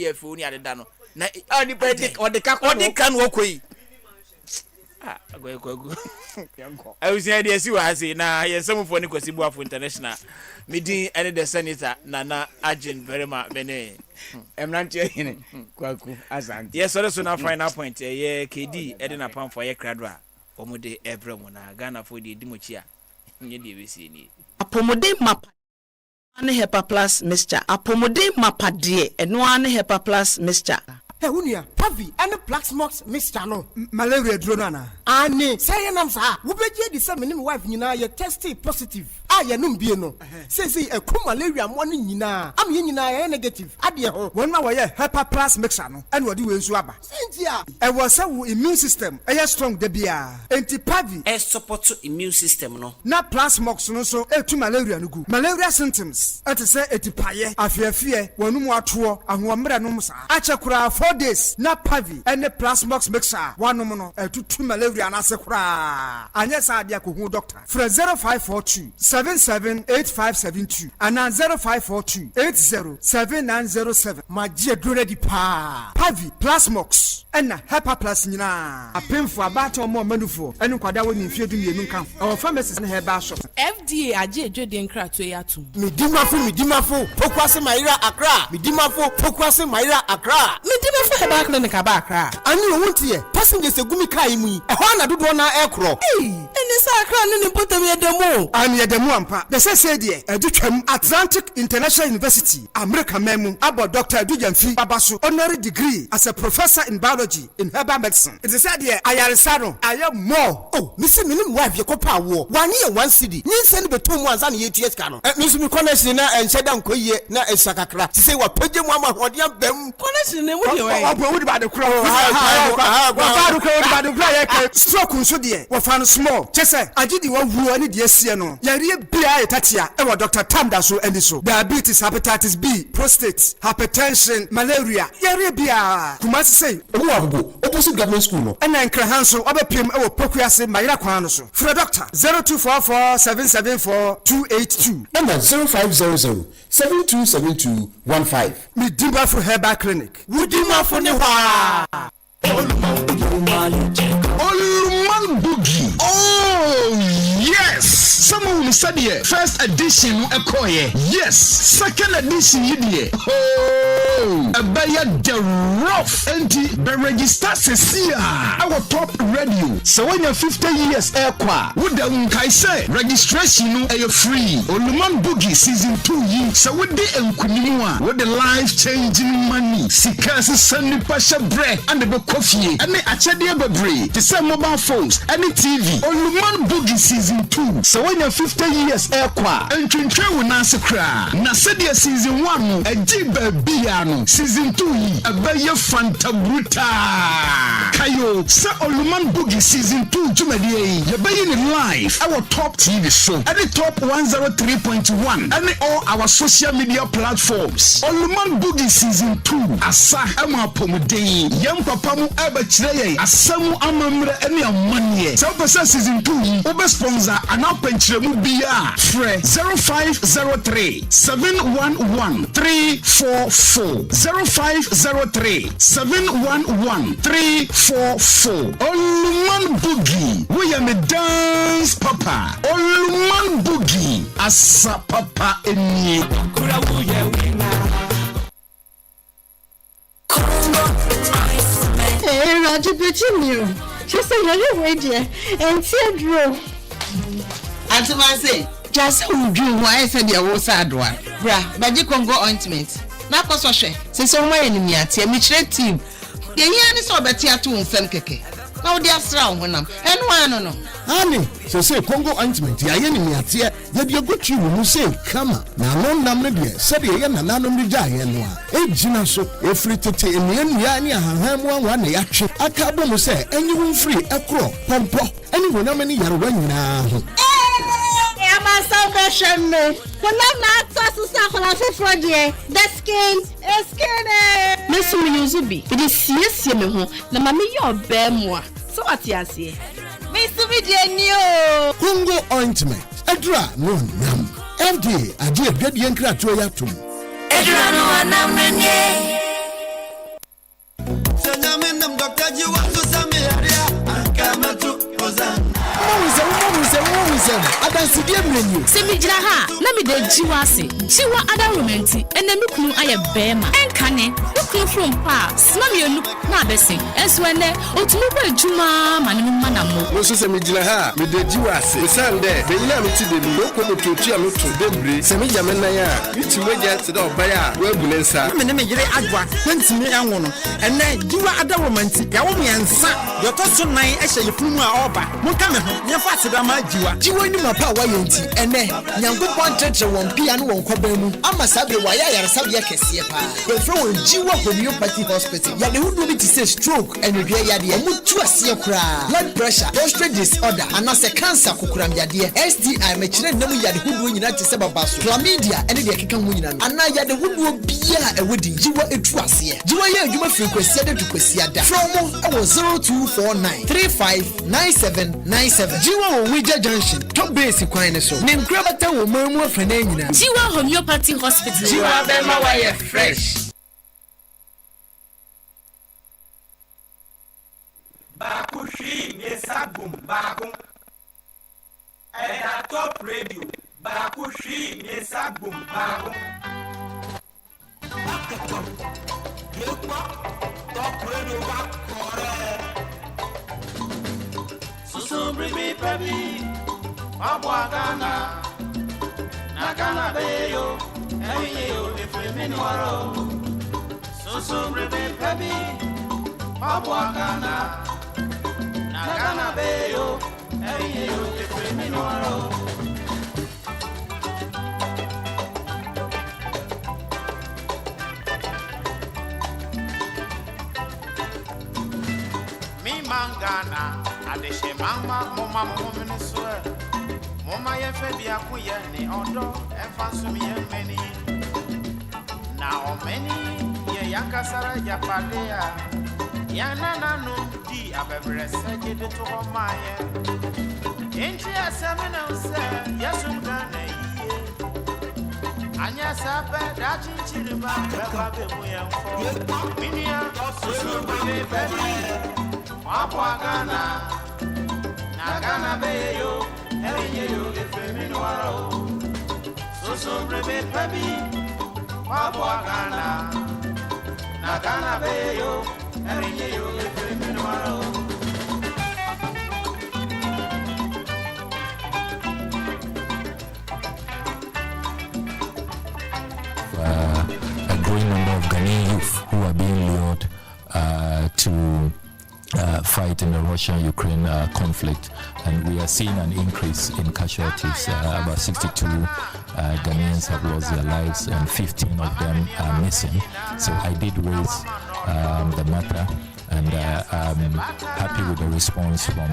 efu ni ade da no na ani predict o de kan wo koi agwe yanko I was here dey see wa say na yensamfo ni kwasi buafo international meeting any the senator Nana Ajin very much bene emrantie hine kwaku asante yes so na final point ye KD edina pam for ye krado a omude ebremu na Ghana for the dimochi a nye de wesi ni apomode mapa ane hepa plus mixture apomode mapa de eno ane hepa plus mixture unia pavi and black smokes mixture no malaria dro na ani say nam sa wo beje di say me wife nyina ye tested positive ya num bie no say e ku malaria mo no nyina am ye nyina ye negative ade ho won ma wo ye hepa plus mixture no ene wodi we nsu aba sintia e wo say wo immune system e strong de bia anti pavi e support immune system no na plus smoks no so e tu malaria no gu malaria symptoms at say etipaye afiafie wonu mu ato ahomre no musa achekura 4 days na pavi ene plus smoks mixture wanom no etutu malaria na sekura anya sa ade akohu doctor fra 0542 778572 and 0542 807907 magie dure di pa pavi plasmox ena hepa plus nyina apemfo abata omo manufo enu kwada woni mfie du mienu nkan our pharmacies na herbal shop FDA aje edwede nkrato yatum midimafo pokwase maira akra midimafo pokwase maira akra midimafo herbal clinic aba akra ani wontie passengers egumi kai mu ehwa na dodo na ekro eni sa akra ne ni potem yedemu ani yedemu ampa the say de edutwam Atlantic International University America memu abo Dr. Edujamfi babaso honorary degree as a professor in biology in herbal medicine it is said here ayaresa no aye more misi minim wife ye kopa wo wan ye 1 cedi nyin se ne betom anza na ye tues ka no misi mi connection na enhyeda nkoye na esakakra ti say wa page mu ama hode bam connection ne mu de we obo wo di ba de kro wa ba do kro wo di ba de kro ye ke stroke nso de wo fa no small chese agidi wo wu ani de asie no yare bia etatia e wo Dr. Tamda so and so diabetes hepatitis B prostate hypertension malaria yare bia kumasi say owo abugo opposite government school no ena nkran so obepiem e wo pokuase mayira kwan no so for doctor 0244774282 and 0500727215 Midimba for herbal clinic Wudima for ne wa Oluman Boogie. Oh yes, someone will study it. First edition Ekoye. Yes, second edition Yidie. Oh, a buyer the rough anti the register Cecilia. Our top radio. So when you're 50 years Ekwa, would the say registration no free. Oluman Boogie season 2 years. So with the Enkunimwa, with the life changing money. Sikas Sunday Pasha bread and the coffee and the Achadia Babre. The same mobile phones and the TV. Oluman Boogie season 2. So when you're 50 years Ekwa, and Trintre will answer cry. Nasadia season 1, a Jiba Biano. Season 2, a Bayer Fanta Bruta. Kayo, Sir Oluman Boogie season 2, Jumadi, you're baying in life. Our top TV show at the top 103.1 and all our social media platforms. Oluman Boogie season 2, Asa Ama Pomode, Young Papamu Abachre, Asamu Amamra, and your money. So, season 2, Ober sponsor and open Chemubia, Fre 0503 711 344 0503 711 344. Oluman Boogie, we are a dance papa. Oluman Boogie, Asa Papa Eni. Hey, Roger, but you knew. She said, you're ready. And Theodore. Auntie Manse, just who drew why I said you were sad one. Bra, but you can go ointment. Now, because I say so my enemy at your Michelle team. The year is over Tia 2 and Senkeke. Now they are strong when I'm and one no. Honey, so say Congo ointment, ya enemy at here, yet you got you who say, come on. Now, no number dear, said the end and none of the giant one. A Gina so, if free to take in the end, Yania, Ham 1 action. I can't say, and you will free a crow, pompo, anyone, how many are running now. Salvation me. For not to suffer the skin is skinny. Miss Yuzubi, it is yes, me home. The mammy your bear more. So what you say? Miss Video Congo ointment. Edra no nam. FDA, I did get the encra to yatum. Edra no nam. am Dr. Jiwa Susami area and Kamatu Ozan. Adansidie menu. Semijira ha, na me de jiwa ase. Jiwa ada romanti, ene me kunu aye bema. Enkane, me kunu from pa, sma me enu na abese. Enso ene, otumi bo ejuma ma ne mma na mo. Wo so semijira ha, me de jiwa ase. Besande, be nyina me ti de bi, wo ko mo totu a me to debre. Semija me na ya, mitimi agya se da obaya, wo agunensa. Me ne me yire adwa, ntimi anwo no. Ene jiwa ada romanti, ya wo miensa. Yo to so nan ehye yefunu a oba. Monka me ho, ye fa se da ma jiwa. Jiwa ni mapa wa yenti. Ene, nyankopon tretre won pia no won kwaban mu. Ama sabe wa ya yaresabe ya kese pa. We fro won jiwa homeopathy hospital. Ya de hudu bi ti say stroke, enodwe ya de amutu ase kura. Blood pressure, prostate disorder, anase cancer kokuram ya de. STI mechire namu ya de hudu nyina ti se baba so. Chlamydia ene de keka mu nyina no. Ana ya de hudu bia ewodi jiwa etu ase. Jiwa ya adwuma frequency de to kwesi ada. From mo e 0249 359797. Jiwa wo Wija Junction, top base kwan ne so. Nimkrabata wo mamu afana nyina. Jiwa Homeopathy Hospital. Jiwa bema wa ye fresh. Bakushi Nesagum Bakum. And a top radio. Bakushi Nesagum Bakum. Top radio back. So bring me baby. Abwagana. Nagana beyo. Hey yo, if we mean waro. So bring me baby. Abwagana. Nagana beyo. Hey yo, if we mean waro. Mangana, Adeshe Mama, Mama, Woman, swear. Mama, ye Fabia, Kuyani, Odo, and Fansumi, many. Now, many, ye Yankasara, Yapadea, Yana, no, D, I've ever said it to Homaya. Ain't ye a seminal, sir? Yes, I'm gonna Anya Sapa, Dajin Chiliba, Baba, Minia, Susu, baby. Wapwagana, Nagana beyo, Eyo, the Feminwaro. So breve baby, Wapwagana, Nagana beyo, Eyo, the Feminwaro. A growing number of Ghanaian youth who are being lured to fight in the Russia-Ukraine conflict, and we are seeing an increase in casualties. About 62 Ghanaians have lost their lives and 15 of them are missing. So I did raise the matter, and I'm happy with the response from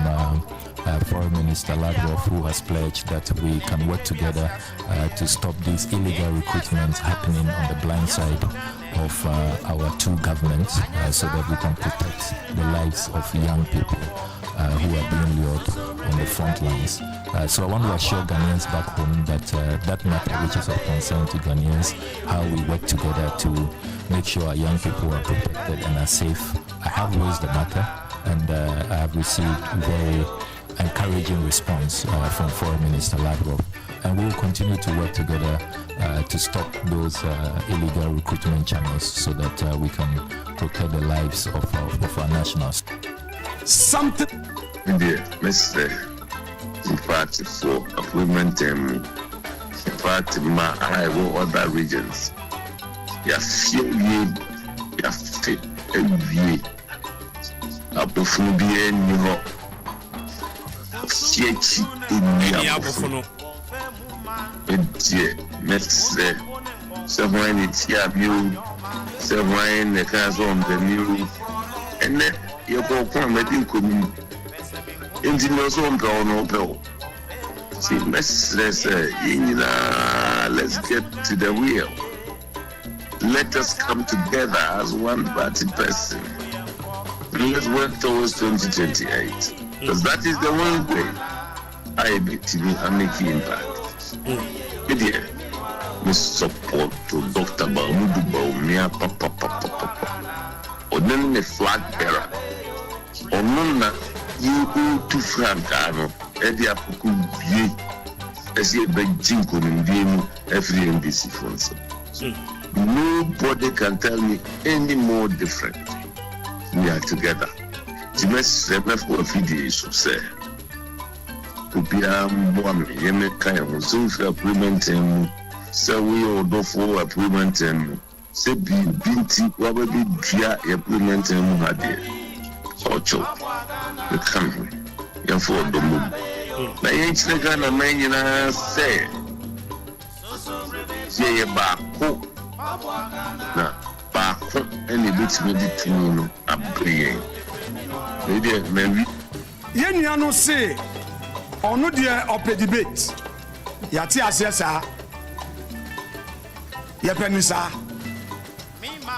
Foreign Minister Ladroff, who has pledged that we can work together to stop these illegal recruitments happening on the blind side of our two governments, so that we can protect the lives of young people who are being lured on the front lines. So I want to assure Ghanaians back home that that matter reaches of concern to Ghanaians, how we work together to make sure our young people are protected and are safe. I have raised the matter, and I have received very encouraging response from Foreign Minister Ladroff, and we will continue to work together to stop those illegal recruitment channels, so that we can protect the lives of our nationals. Something India, Mr. In fact, for women, in fact, I will other regions. You feel you fit every Apophobia in Europe. It's Mr. Someone it's you, someone the cars on the new, and then you go from the engineers on the no. See, let's get to the wheel. Let us come together as one party person. Let's work towards 2028. Because that is the one way I make impact. Idiot. We support to Dr. Baumudu Baumia Papa. Or then the flag bearer. Onuna you to Francano, Eddie Apuku Bie, as a big jinko in Demu, every NBC funds. Nobody can tell me any more different. We are together. Times for video say. Ubia Mwami, Yemeka, Musufa, Agreement, so we all do for agreement and say Binti, what will be Dia agreement and Hadia. Ocho, the country, and for the moon. I ain't the kind of man you say. Say about hope. Now, back any bits with it to know. I'm praying. Maybe. Yeniano say, or no dear up a debate. Yati Assessor Yapenisa.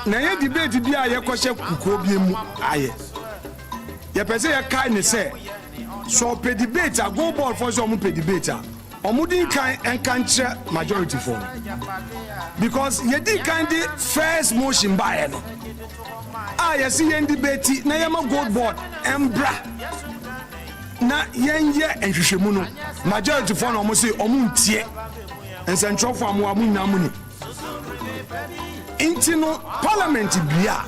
Na ye debate bi a ye kwose kuko bi mu aye. Ye pese ye kai ne say so pe debate a go board for so mu pe debate a omudin kan enkanche majority for. Because ye di kind the first motion by no. Ye see ye debate na ye ma gold board embra. Na yenye enhwehwemu no majority for no mo say omuntie ensentro for amu nyinamu ni. Intino parliament bia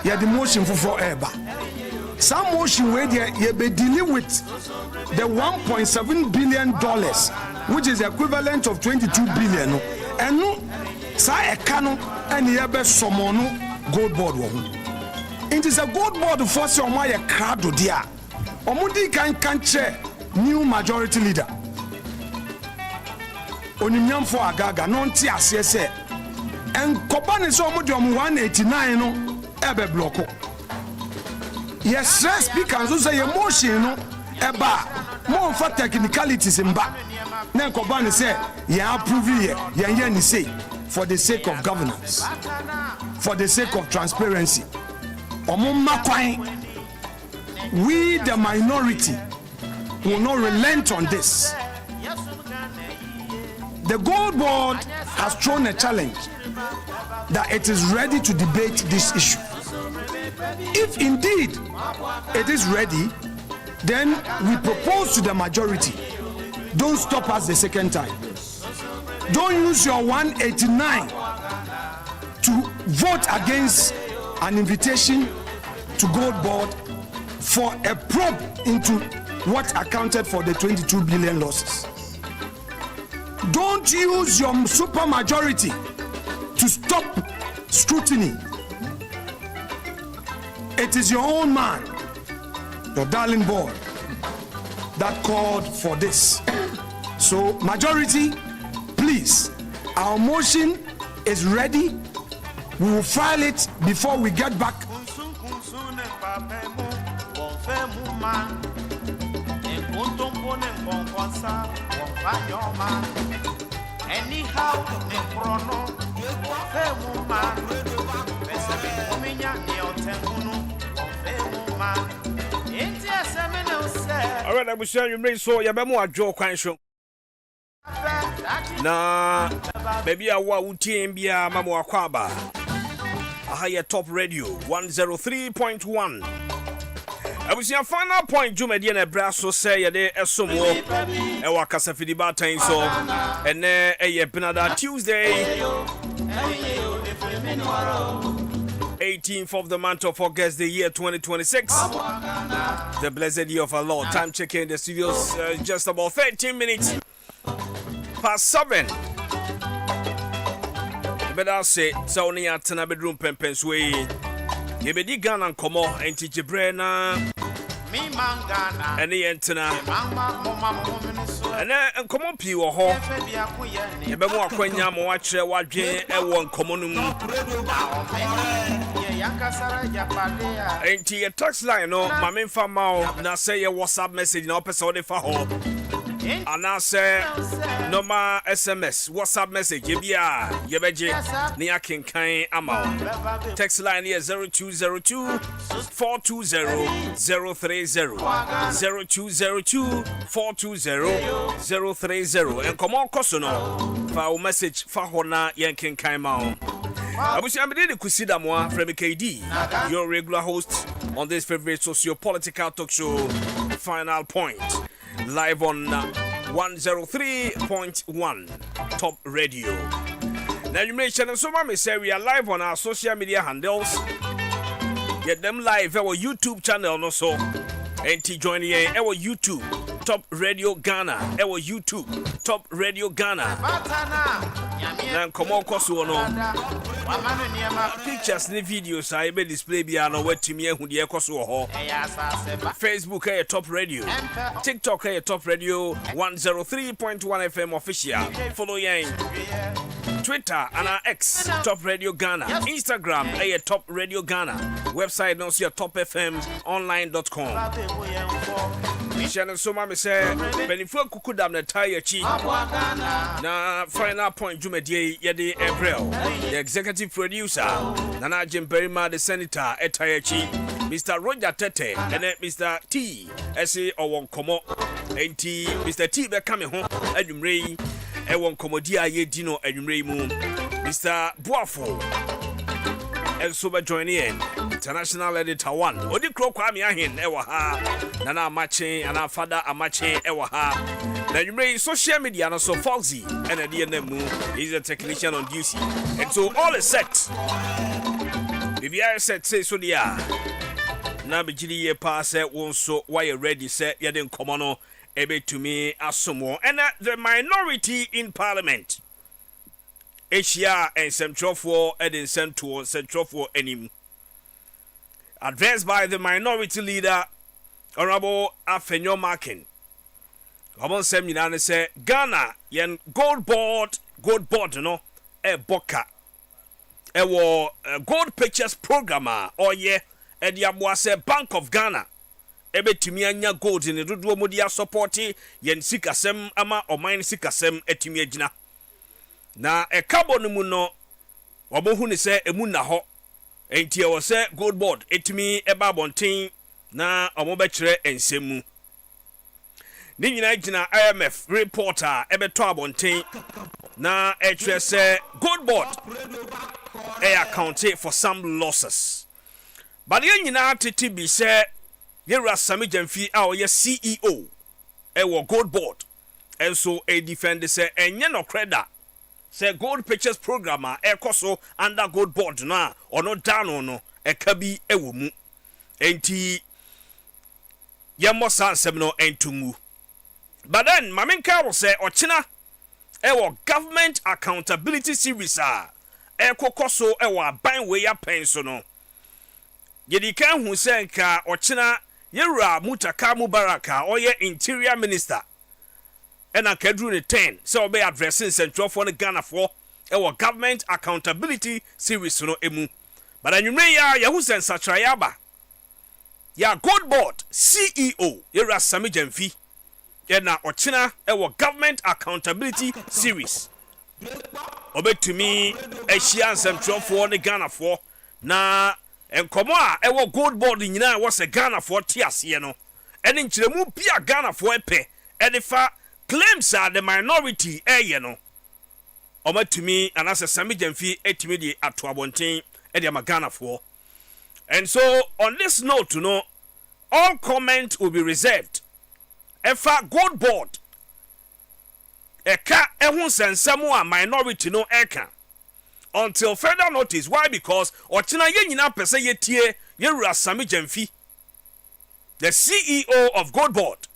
ya the motion for eba some motion where you be dealing with the 1.7 billion dollars, which is the equivalent of 22 billion, and no sa ekano and ye be somono gold board wo. It is a gold board for so my crowd dia omudi kan chair new majority leader onimnyam for agaga no nti ase se en kobane so omudi 189 no ebe blocko. Yes, speaker so say emotion no eba more for technicalities mba na kobane say ya approve ye yen ni say for the sake of governance, for the sake of transparency. We the minority will not relent on this. The gold board has thrown a challenge that it is ready to debate this issue. If indeed it is ready, then we propose to the majority, don't stop us the second time. Don't use your 189 to vote against an invitation to gold board for a probe into what accounted for the 22 billion losses. Don't use your super majority to stop scrutiny. It is your own man, your darling boy, that called for this. So majority, please, our motion is ready. We will file it before we get back. All right, I will share you bring so ya be mo adwo kwan so. Na baby awa utie bia mama akwaba. Ahaya Top Radio 103.1. I was your final point Jumedi na braso say ye de esomo e wa kasafidi batan so ene eye benada Tuesday 18th of the month of August, the year 2026. The blessed year of our Lord. Time checking in the studios, just about 13 minutes past 7. But I'll say, so only at a bedroom pempens way. You be digan and come on and teach a brainer. And the antenna. And come on, Pio or Hawk. You be more when you watch what Jay and one common. Ain't he a text line? No, my main farmer now say a WhatsApp message in episode for home. And I say no ma SMS WhatsApp message yebeje niakin kan amount. Text line here 0202 420 030 0202 420 030 and come on koso no fa message fa hona yankin kan amount. Abusia Mbede Kusida Mwa from KD, your regular host on this favorite socio-political talk show, Final Point, live on 103.1 Top Radio. Now you mentioned so many say we are live on our social media handles. Get them live our YouTube channel also. And join here our YouTube Top Radio Ghana. Our YouTube Top Radio Ghana. Now come on, no pictures and videos I be display beyond what to me who the Koso. Facebook Top Radio. TikTok Top Radio 103.1 FM official. Follow yang. Twitter and our X Top Radio Ghana. Instagram Top Radio Ghana. Website no see topfmonline.com. Shannon Soma me say Benifo Kukudam the tire chi. Na Final Point Jumedi Yedi April. The executive producer Nana Jim Berima the senator etire chi. Mr. Roger Tete and Mr. T SA Owon Komo. Enti Mr. T be coming home Edumrei Ewon Komodia Ye Dino Edumrei Moon. Mr. Boafo and Super joining in. International editor one. Odi kro kwa mi ahin ewa ha. Nana amache and our father amache ewa ha. Now you may social media no so Foxy and a DNM is a technician on duty. And so all is set. BBI set say so dia. Na bigiri ye pass won so why you ready set ya den komono ebe to me asomo. And the minority in parliament. Asia and Central for Edin Central for Enim. Addressed by the minority leader, Honorable Afenyo Makin. Common seminar say Ghana yen gold board no boka. Gold pictures programmer or ye say Bank of Ghana. Ebe timi anya gold in the dudu modia supporti yen sikasem ama or mine sikasem etimi agina. Na kabo no mu no obohu ni se emu na ho. Enti e say gold board etimi eba bonten na omobekire ensemu. Ni nyina gina IMF reporter ebeto abonten na ekire say gold board account for some losses. But ye nyina titi bi say Yera Sami Jamfi a ye CEO ewo gold board. And so a defender say enye no creda. Say gold pictures programmer ekoso under gold board na ono down no ekabi ewo mu enti yemo sansem no entumu. But then maminka will say ochina ewo government accountability series ekokoso ewo aban we ya penso no yedika hu say nka ochina yewura Mutaka Mubaraka oye interior minister and a kedru ne 10 so be addressing Central for the Ghana for our government accountability series no emu. But anyway ya Husen Satrayaba ya gold board CEO Yera Sami Jamfi na ochina our government accountability series obe to me Asian Central for the Ghana for na enkomo a ewo gold board nyina was a Ghana for tiase no ene nkyeremu bia Ghana for epe edifa claims are the minority no Oma to me and as a Sami Jamfi etimidi ato abonten e de Ghana for. And so on this note to know all comment will be reserved. Efa gold board eka ehun sensemu a minority no eka until further notice. Why? Because ochina ye nyina pese yetie Yewura Sami Jamfi, the CEO of gold board.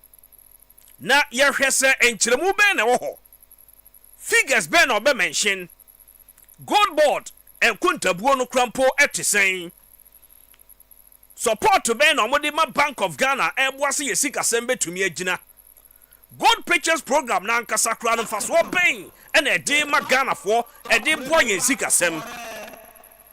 Na yehwese enchiremu ben na wo ho figures ben obe mention gold board enkuntabuo no krampo etisen support ben omode ma Bank of Ghana eboase yesika sembe tumi agina gold pictures program na nkasa kra no faso ben and e dey ma Ghana for e dey boy yesika sem.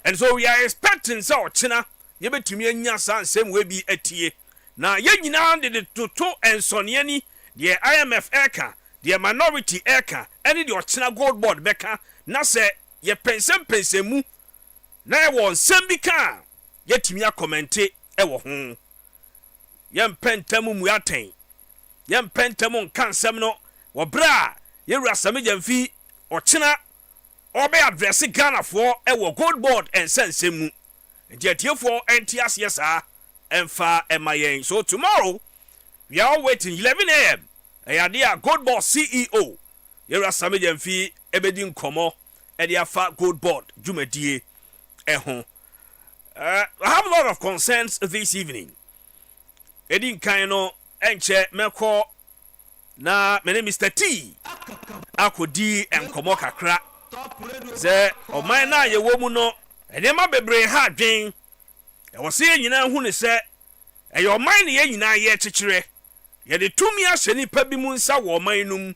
And so we are expecting so china yebetumi anya san sem we bi atie na ye nyina de toto ensone ni the IMF eka, the minority eka, any the China gold board beka, na se ye pensem mu, na ye won sembika, ye timia komente ewo ho. Yem pentemu mu yaten, yem pentemu nkansem no, wo bra, Yewura Sami Jamfi, o China, obe address Ghana for ewo gold board and sense mu ntiatie for NTS yes emfa emayen. So tomorrow we are all waiting 11 a.m. Ayadia gold board CEO yera sameje mfi ebedi nkomo edi afa gold board dwumadie eho. I have a lot of concerns this evening. Edi nkan no enche meko na my name is Mr. T akodi enkomo kakra ze o man na ye wo mu no enema bebre ha dwen e wo se nyina hu ne se e yo man ne nyina ye kekere ye de tumi ahye nipa bi mu nsa wo man num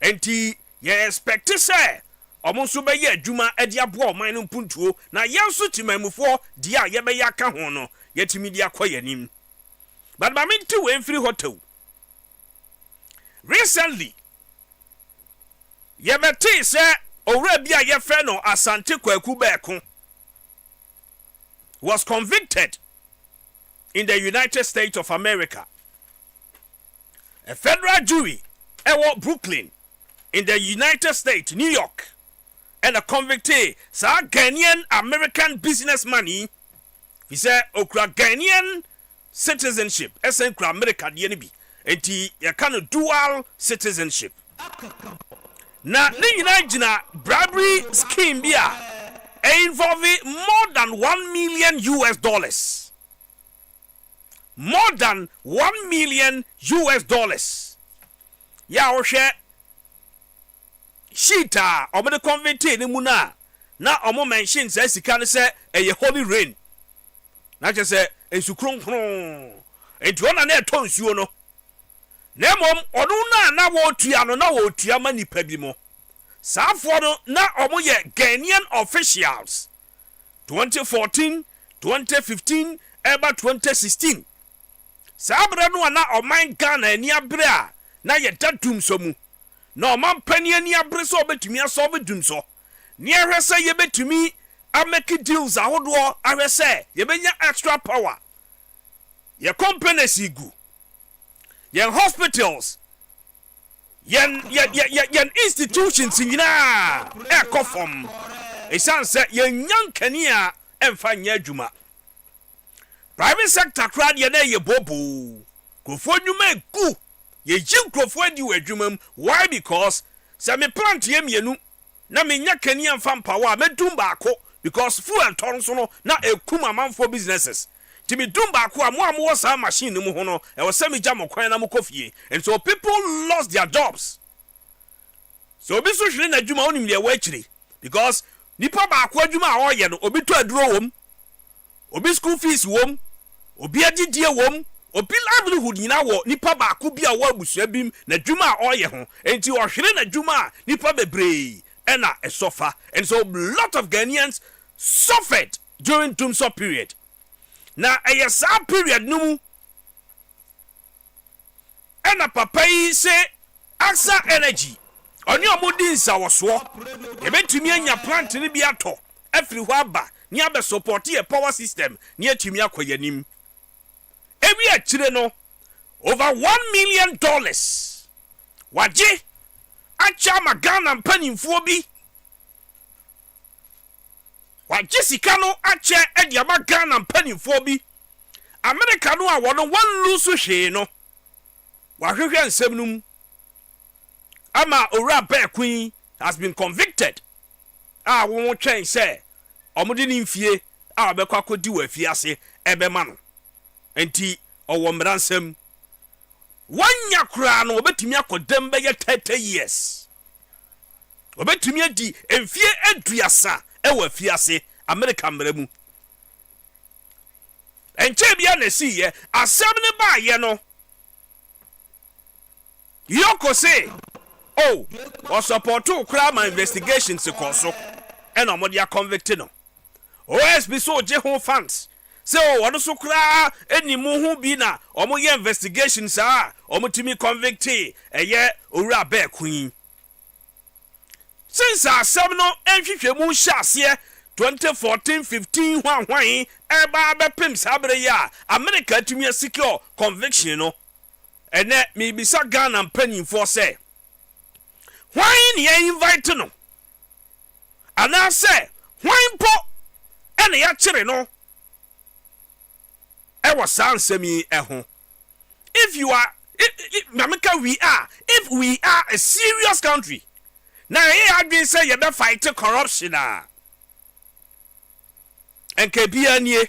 enti ye expect se omo so be ye adwuma e de abo man no puntuo na ye nso timamufo dia ye be yaka ho no ye timi dia koyanim. But my minti we free hotel recently ye beti se owura bia ye fe no Asante Kwaku Beeko was convicted in the United States of America. A federal jury at Brooklyn in the United States, New York, and a convicted sa Ghanaian American businessman. He said okra Ghanaian citizenship esenkra America de ne bi enti ya kan dual citizenship na ne nyina gina bribery scheme bia involving more than $1 million. More than $1 million. Ya ohwe shita omo convicted ni mu na omo mention say sika ne say eye holy rain na che say ensu kronkron enti ona na eto nsuo no na mom onu na wo tua no na wo tua ma nipa bi mo saafo no na omo ye Ghanaian officials 2014 2015 eba 2016 saabra no na oman Ghana ani abre a na ye datum so mu na oman pani ani abre so obetumi asolve dum so ne ehwese ye betumi ameki deals ahodo ahwese ye benya extra power ye companies igu yen hospitals yen institutions nyina e kofom e sanse yen nyankani a emfa nya adwuma private sector crowd ye na ye bobo krofo nwuma gu ye jin krofo adi wadwuma why because se me plant ye mienu na me nya kani amfa power medum baako because fuel ton so no na ekuma manfo businesses timi dum baako a mo wo sa machine mu ho no e wo sami jam kwan na mo kofie and so people lost their jobs. So obi so hwere na adwuma onim le wachiri because nipa baako adwuma a oye no obi to aduro wom obi school fees wom obi adidie wom obi livelihood nyina wo nipa baako bi a wo abusua bim na adwuma a oye ho enti o hwere na adwuma nipa bebree ena e suffer and so a lot of Ghanaians suffered during Tumso period. Na a sa period no ena papa yi se Axa Energy oni omudi nsa woso e betumi anya plant ni bi ato afri ho aba ni abe support e power system ni atumi akoyanim ebi akire no over $1 million waje acha magana mpanimfo bi waje sika no ache edi amagana mpanimfo bi America no a wono wan lusu hwe no wahwehwe nsem num ama owura Beeko has been convicted wo twen say omudi ni mfie abekwa kodi wa fie ase ebema no enti owo mransem wanya kura no obetumi akodem be 30 years obetumi adi emfie aduasa ewa fie ase America mramu enche bia na si ye asem ne ba ye no yoko say oh o support to crime investigations koso and omodia convicted no OSB so je ho fans so wono so kra enimu hu bi na omo ye investigations omotimi convicted eye owura Beeko since asem no enhwehwemu hyase 2014-15 hwan eba be pim sabre ya America tumi secure conviction no ene mi bisa Ghana mpanimfo say why ni invite no ana say hwan po ene ya kire no e was sansemi eho if you are if we are a serious country now here adwin say you be fight corruption enke bia nie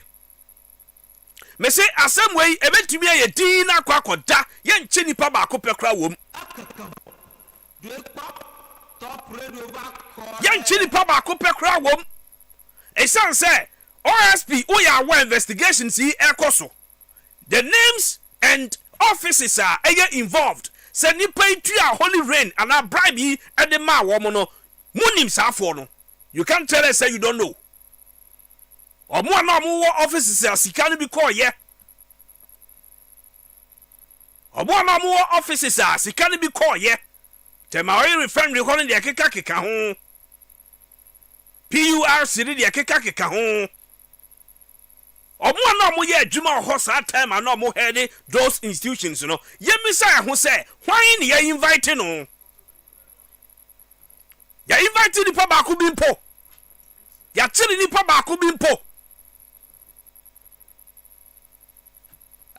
me say asem wey ebetumi aye din na kwakoda ye nche nipa ba ko pekra wom ye nche nipa ba ko pekra wom e san say OSP oya wa investigation see ekoso the names and offices are involved say nipa itua holy rain and a bribe yi and the ma wo no munim sa for no you can't tell us say you don't know omo na omo offices are sika no bi call ye omo na omo offices are sika no bi call ye tema we referring recording the keka ho PURC the keka ho omo na omo ye adwuma ho sa time and omo head those institutions no ye misa ho say why ni ye invite no ya invite the papa ku bi mpo ya chiri ni papa ku bi mpo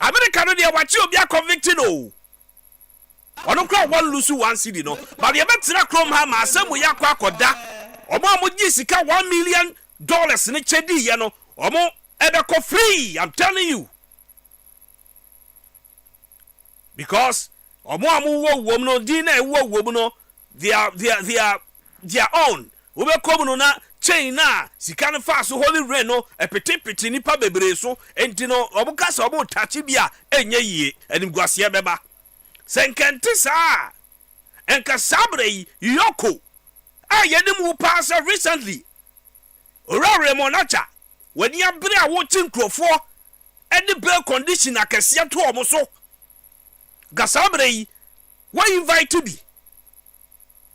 America no dey watch obi a convicted no ono kra one lose one city no but ye betra krom ha ma asem ya kwa akoda omo gi sika $1 million ni chedi ye no omo ebeko free I'm telling you because omo wo no din na wo no they are own we be come no na chain na sika no fa so holy rain no epetepete nipa bebre so enti no obuka se obu tachi bia enye yie animguase beba senkente sa enka sabre yoko ayenim pass recently orare monacha when ya bre a watching crofo any bail condition akese to omo so gasabre why invite to be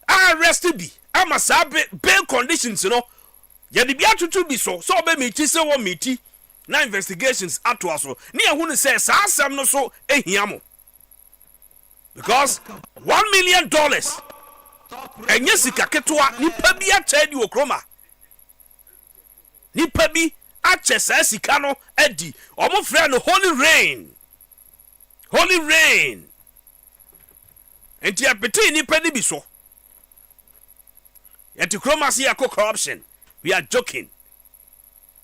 arrest be ama sabe bail conditions no ya de bia tutu bi so be meti se wo meti na investigations ato aso ne ehunu se sa asem no so ehia mo because $1 million enye sika ketwa nipa bi a chedi okroma nipa bi a chesa sika no edi omo frɛ no holy rain enti apeti nipa ni bi so yet kroma see a corruption we are joking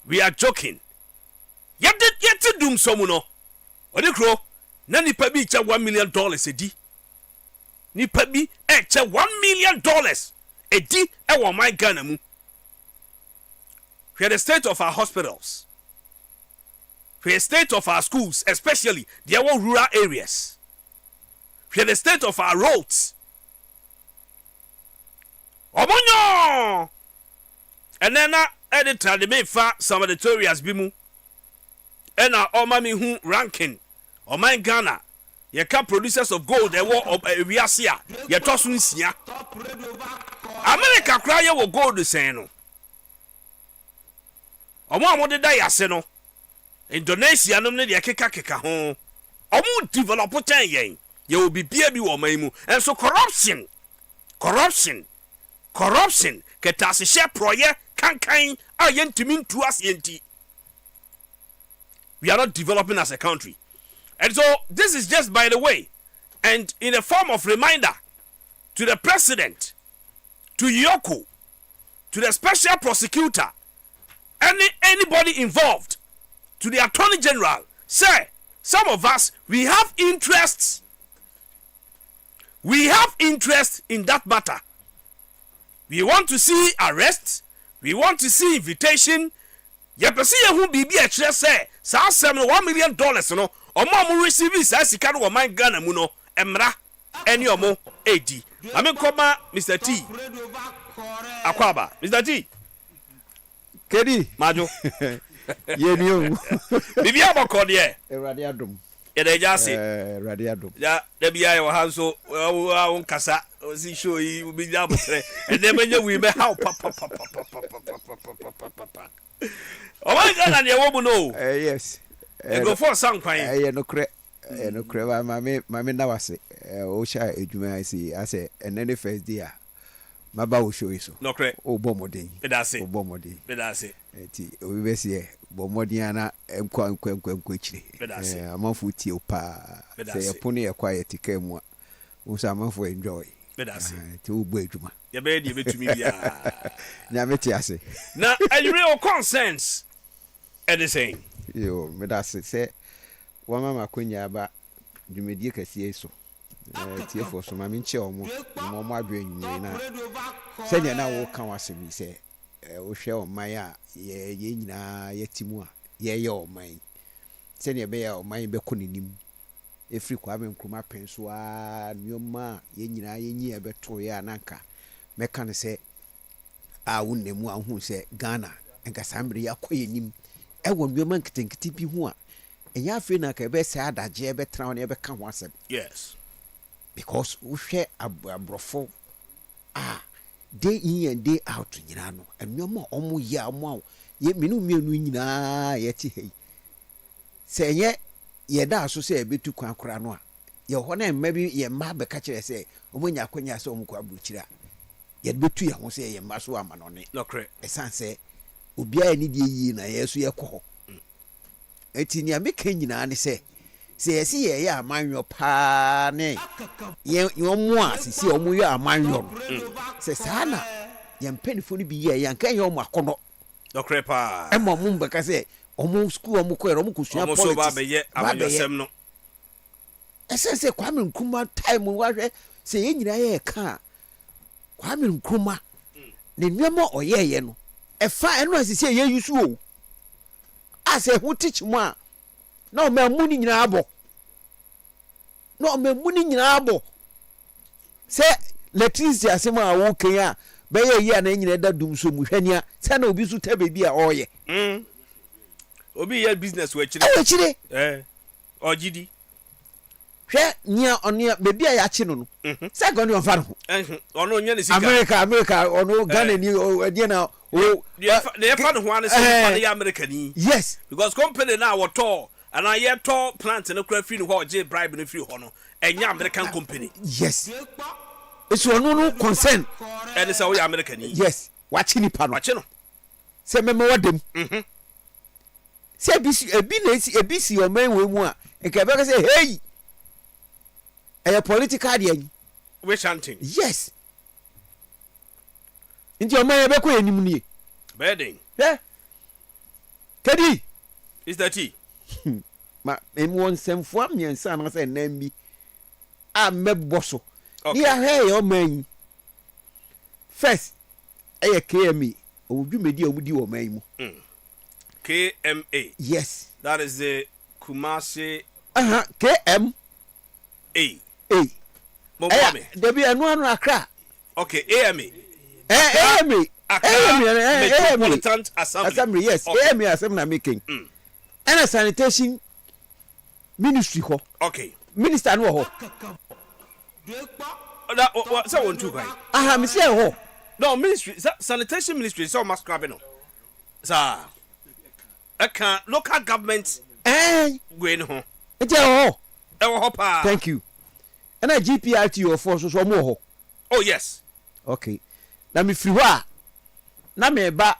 yet dum somu no odi kro na nipa bi cha $1 million edi nipa bi cha $1 million edi e wo my Ghana mu we are the state of our hospitals we are the state of our schools especially the rural areas we are the state of our roads Obonyo and then editor the me fa some of the tutorials bi mu and oma mi hu ranking o man Ghana ye ka producers of gold e wo wiase a ye to so nsia America kra ye wo gold sen no omo amode da yase no Indonesia no ne de keka ho omo develop ten yen ye obi bia bi wo man mu and so corruption ketase share proye kankan ayentimi ntu asienti we are not developing as a country and so this is just by the way and in a form of reminder to the president to Yoko to the special prosecutor anybody involved to the attorney general say some of us we have interests in that matter. We want to see arrests. We want to see invitation. Ya pese ye hu bibi a kire say sa asem no $1 million no omo receive sa sika no man Ghana mu no emra eni omo edi. Ame koma Mr. T. Akwaba. Mr. T. Kedi. Majo. Ye ni o. Bibi aboko de. Ewrade adom. Ya de jase. Ewrade adom. Ya de bia ye wo hanso wo nkasa si show yi we be jabotre and then when we be how papa oh my God and you wo no yes go for some kwan no kre mama na wase o sha edwuma si ase and then the first day maba wo show so no cre o bo modern bedase o bo modern bedase enti obi be se bo modern ana enkwa chire amanfo tie opa se yapone yakwa yetika mu a wo sa amanfo enjoy bedase ti wo bo adwuma ye be de betumi bia nyame ti ase na real consensus anything yo medase se wa mama konya ba dwumedie kase so tie for so mama nche omo adwe nyi na se nya na wo kan wasemi se wo hwe oman a ye nyina yetimu a ye oman se nya be ya oman be konenim efri kwa me nkruma penso a nyoma ye nyina ye nyi e beto ya nanka meka ne se a wonnemu ahu se Ghana enka sambre yakoyenim e won nyoma nkitenkiti bi hu a enya afi na ka be se adaje e betra ne be ka ho asem yes because we share abrofo day in and day out nyina no enwoma omo ya omo ye menu mienu nyina ye ti hei se ye da so se betu kwan kora no a ye ho na emma bi ye ma be ka kire se omo nya kwanya se omo kwa buruchira ye betu ye ho se ye ma so amanone no cre esan se obi a ni die yi na ye so ye kɔ eti ni ameka nyina ne se yesi ye ya amanyo pa ne ye omo a sisi omo ye amanyo se sana ye mpenifo ni bi ye yanka ye omo akono no cre pa e mo mu mbeka se omo school omo ko omo kusua politics omo so ba be ye abayosem no esense Kwame Nkrumah time wa hwe se ye nyina ye ka Kwame Nkrumah ne nwema oyeye no e fa eno asisi ye yusu o ase hu teach mu a na o ma mu ni nyina abo no me mu ni nyina abo se electricity asema a wo kan a be ye yi na nyina da dum so mu hwania se na obi su ta bebi a oye obi ye business we chire ogidi hwe nia onia bebi a ya chi no se go ni on fa no ono nya ne sika America ono Ghana ni die na o ne fa no ho ane se fa ne America ni yes because company na wato and I yet to plant no cra free no ho je bribe no free ho no enya American company yes it's no concern and say we American ni yes wachi ni pa no wachi no se meme wadem se ebisi o men we mu a nke be say hey a political dey we chanting yes nti o men be ko enim nie bedding kedi is that he ma emu nsemfo amiensa na say nambi a meboso ni a he o man first KMA odwumedi omudi o man mu KMA yes that is the Kumasi KMA Mobami debi anu akra okay AMA Metropolitan Assembly yes AMA assembly na making and a sanitation ministry ho okay minister no ho that so one two by me say ho no ministry sanitation ministry so must grab no sir aka local government we no ho e ho e ho pa thank you and a GPRT of force so mo ho oh yes okay na me free ho na me ba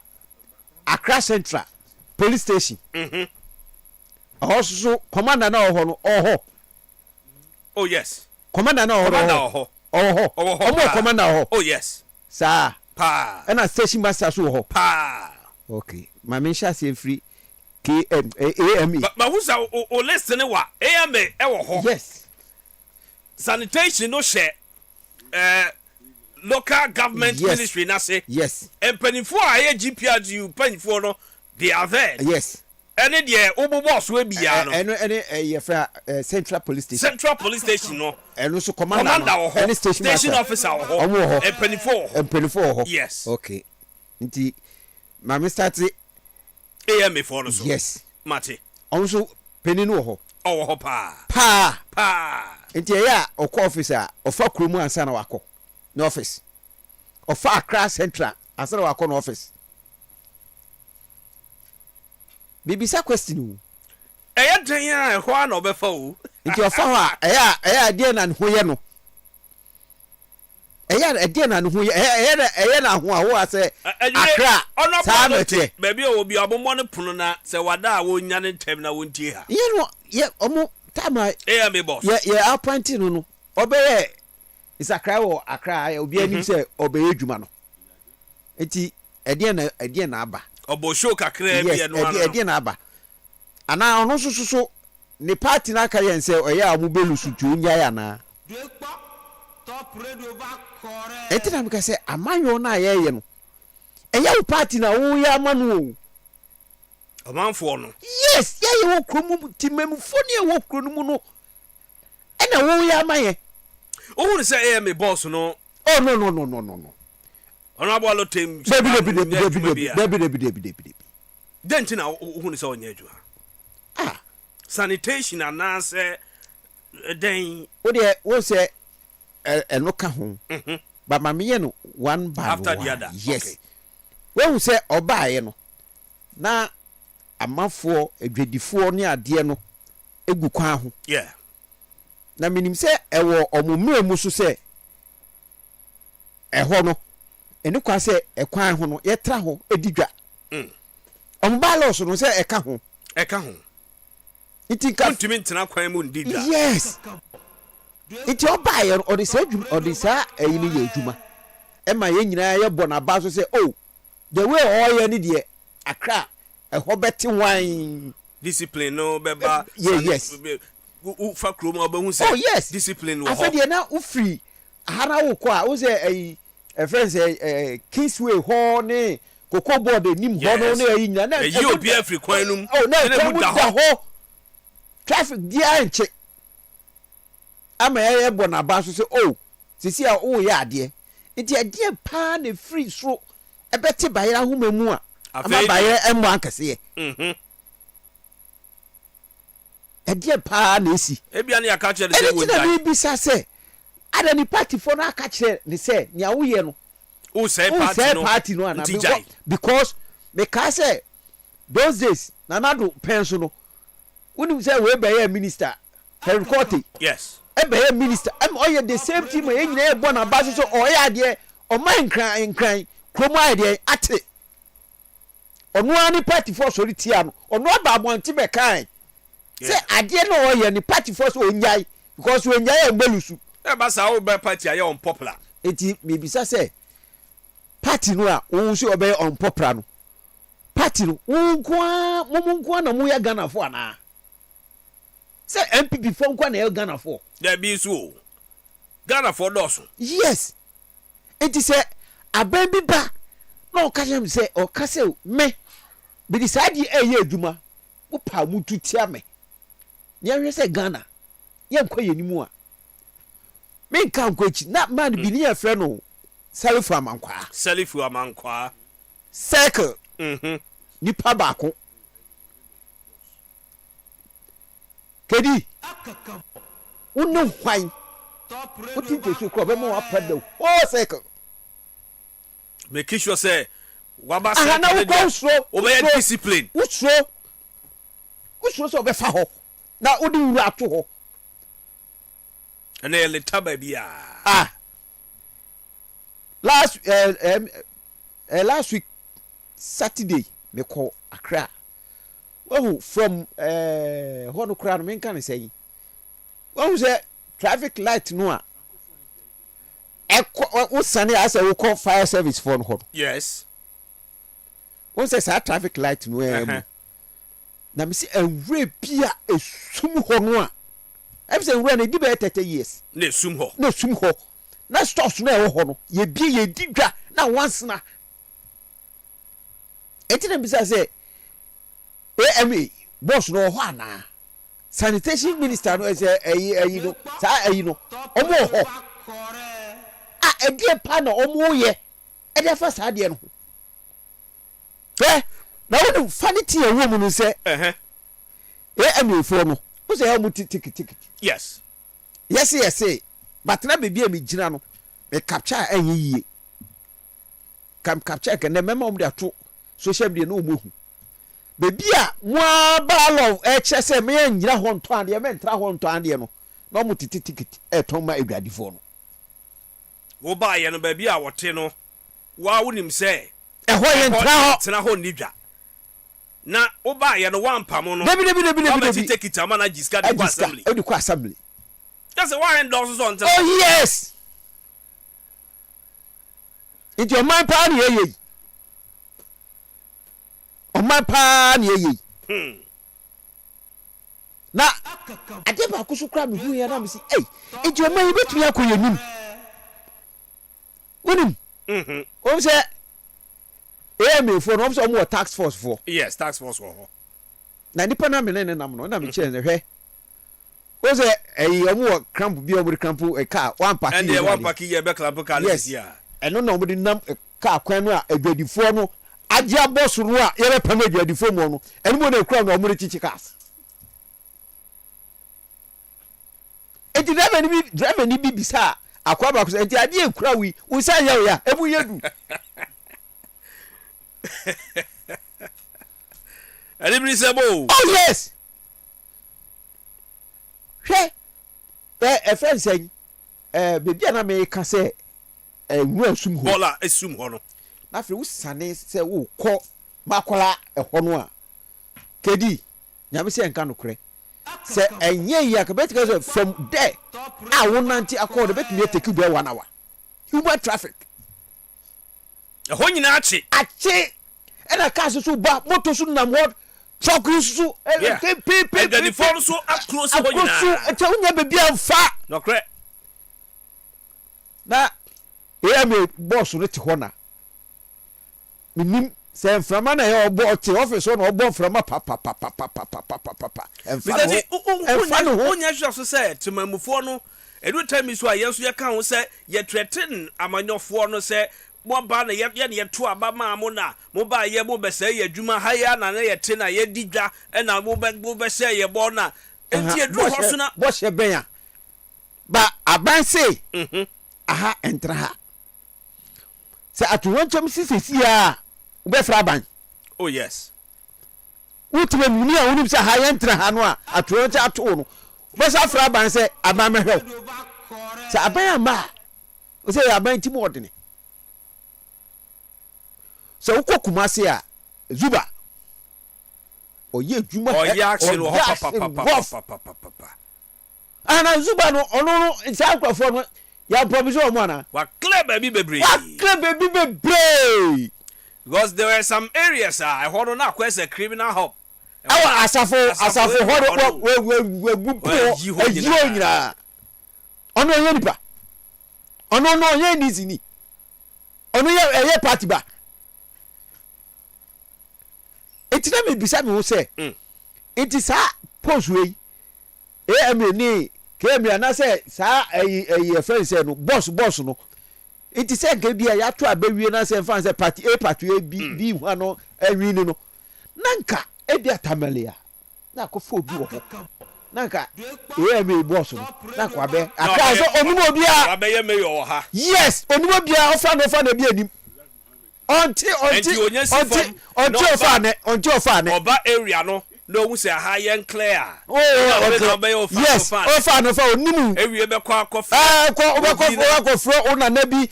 Accra Central police station also commander na ho no oh yes commander na ho commander ho oh yes sir pa and a station master so ho pa okay my men shall say free AME but who's o listen wa AMA e wo ho yes sanitation no share local government ministry na say yes empanifo a GPRU panifo no they are there yes any there obo boss we bia no any central police station no and so commander any station officer ho empanifo ho yes okay nti mama start AMA for no so yes mate also peninu ho ho pa nti ya okọ officer ofa kromu ansa na wako no office ofa Accra Central ansa na wako no office bibisa question eya den ya ho na obefa o nti ofa ho a eya de na ho ye no ɛyɛ ɛdeɛ na no ho ɛyɛ na ho a wo ase akra saa mete baby obi abommo ne pono na sɛ wada a wonya ne ntem na wontie ha ye no ye omo tama me boss ye appoint no obeye is akra wo akra obi anim sɛ obeye dwuma no enti ɛdeɛ na aba obo show kakra bi no ano ɛdeɛ na aba ana ono so ne party na aka yɛn sɛ ɔyɛ a mo belu so tu nya ya na enti na meka sɛ amanyo na yɛyɛ no ɛyɛ wo party na wo yɛ amanu o amanfo no yes yɛyɛ wo kromu timamfo ne wo kromu mu no ɛna wo yɛ amaye o hu sɛ me boss no oh no ono abolo tem debi denti na o hu sɛ onye adwuma sanitation anase den wo de wo sɛ eno ka ho ba ma me no one by after one. the other Yes wo hu sɛ obaaye no na amafo adwadifoɔ ne adeɛ no egu kwan ho yeah na minim sɛ ɛwɔ omumre mu so sɛ ɛhɔ no eni kwa sɛ ɛkwan ho no yɛtra ho edidwa ombalos no sɛ ɛka ho iti ka ntumi ntena kwan mu ndidwa yes iti obaaye no odi sa ayi ne yɛ adwuma ɛma yɛ nyinaa yɛ bɔ na ba so sɛ oh the way ɔyɛ ne deɛ akra ɛhɔ bɛte wan discipline no bɛba yes ufa krom obehu sɛ oh yes discipline wo afɛdeɛ na ufiri ahara wo kɔ a wo sɛ ayi friends Kingsway hɔ ne koko board nim hɔ no ne ayi nyina na yi obi afiri kwan num oh na mu da hɔ traffic dia nche ama yɛ bɔ na ba so sɛ oh sisi a wo yɛ adeɛ nti adeɛ pa na free so ɛbɛte bayɛ ahoma mu a ama bayɛ ɛmo ankɛse ɛdeɛ pa na esi ebia ne aka kyerɛ sɛ wo ndai ɛna bi sa sɛ ada ni party for na aka kyerɛ ne sɛ nea wo yɛ no o say party no ana because me ka sɛ those days na nado penso no wonim sɛ we bɛyɛ minister Harry Court yes ɛbɛyɛ minister ɔyɛ the same team yɛ nyina ɛbɔ na ba so ɔyɛ adeɛ ɔman nkran kromo adeɛ ate ɔno ani party for so retia no ɔno aba abɔnte bɛkan sɛ adeɛ no ɔyɛ ni party for so onyai because onyai embelusu ba sa wo bɛ party ayɛ unpopular enti me bisa sɛ party no a wo so ɔbɛyɛ unpopular no party no wo nko na mo yɛ Ghana fo ana sɛ MPP fo nko na yɛ Ghana fo there be so Ghana fo dɔso yes enti sɛ aban bi ba na ɔka yam sɛ ɔka sɛ me bi decide ɛyɛ adwuma wo pa mu tutia me ne yɛ sɛ Ghana yɛ nkɔ yɛ nimu a me nka nkɔ echi na man bi ne yɛ frɛ no Salifu Amankwa circle nipa baako kedi wonu hwan woti tesu ko be mo apada o circle make sure say waba circle o be discipline usro so be fa ho na odi wura ato ho ene le taba bia last week Saturday me call Accra from hono kra no men kan say wo say traffic light no a wo sane as we call fire service for no yes wo say sa traffic light no na me say enwre bia esum ho no a em say enwre na di be 30 years na esum ho na stores na ho no ye bia ye di dwa na once na etina bisa say AMA boss no ho ana sanitation minister no say ayi no sa ayi no omo ho edie pa na omo ye ede fa sa de no na wonu fanity e wo mu no say AMA fo no wo say how mu ticket yes but na be bia me gina no me capture anyi yie kam capture ke na mema de ato social media no omo hu bebi a mwa balo eche se me nyira ho nto ade me ntra ho nto ade no na omo ticket e ton ma edwadifo no wo ba ye no ba bi a wote no wa wonim se ɛhɔ yɛ tena hɔ nidwa na wo ba ye no wampam no dabi take it ama na jiska de assembly odi kwa assembly just why endorse so on oh yes it's your man pa ni yeye o man pa ni yeye na ade ba ko so kra me hu ya na me si it's your man betumi akoye nim wonim o se me for no so mo tax force for yes tax force for na nipa na me ne nam no na me che ne hwe o se omo cramp bi omo cramp car one party and the one party ye be cramp car this year eno na omo di nam car kwan no a adwadifo no agya boss no a ye be pam adwadifo mo no eno mo na kura no omo chichi cars enti driver ni bi bisa akwa ba ko enti ade ekura wi wo sa ya ya ebu yedu oh yes a friend saying baby na me ka say nwu asum ho bola asum ho no na fe wo sane say wo kɔ makola ɛhɔ no a kedi nyame say nka no korɛ sɛ enye ya ka betika say from there a wo nanti akɔ bet me take be 1 hour human traffic ɛhɔ nyina achi ɛna car so ba motor so nam hɔ truck so and the phone so up close hɔ nyina ɛtɛ wonya be bia mfa no korɛ na me boss no te hɔ na minim sɛ mframa na yɛ ɔbɔ te office no ɔbɔ mframa pa ɛmfa no wonya hwɛ so sɛ temamufoɔ no every time so a yɛn so yɛka ho sɛ yɛ threaten amanyofoɔ no sɛ mo ba na yɛ to aba ma mo na mo ba yɛ mo bɛ sɛ yɛ adwuma ha ya na yɛ te na yɛ di dwa ɛna mo bɛ sɛ yɛ bɔ na enti edu hɔ so na bɔ hyɛ bɛn a ba aban se aha entra ha sɛ atowankyɛm sisisi a wobɛfra aban oh yes wotuma muni a wonim sɛ ha yɛ entra ha no a atowankyɛ ato no wobɛsa fra aban sɛ aban mɛhwɛ sɛ aban ama o sɛ aban ti mo ɔdene sɛ wokɔ Kumase a Zuba ɔyɛ adwuma ana Zuba no ɔno no nsa akwafoɔ no ya promise omo ana wa clear baby bebre because there were some areas I hold on as a criminal hub awa asafo horo we ejiro nyira ono ye nipa ono no ye nizini ono ye party ba etina me bisa me ho se it a post we ni kemi ana say sa ayi friend say no boss no it say ke bia ya to abawie na say fan say party A B ho no awi ni no nanka e bia tamalia na ko fo bi wo ho nanka me boss no na ko abe aka so onimo bia abeye me yo ha yes onimo bia ofa na bia nim onti ofa ne oba area no no we say high and clear yes ofa no fa onimu ewie be kwa kofa fro una na bi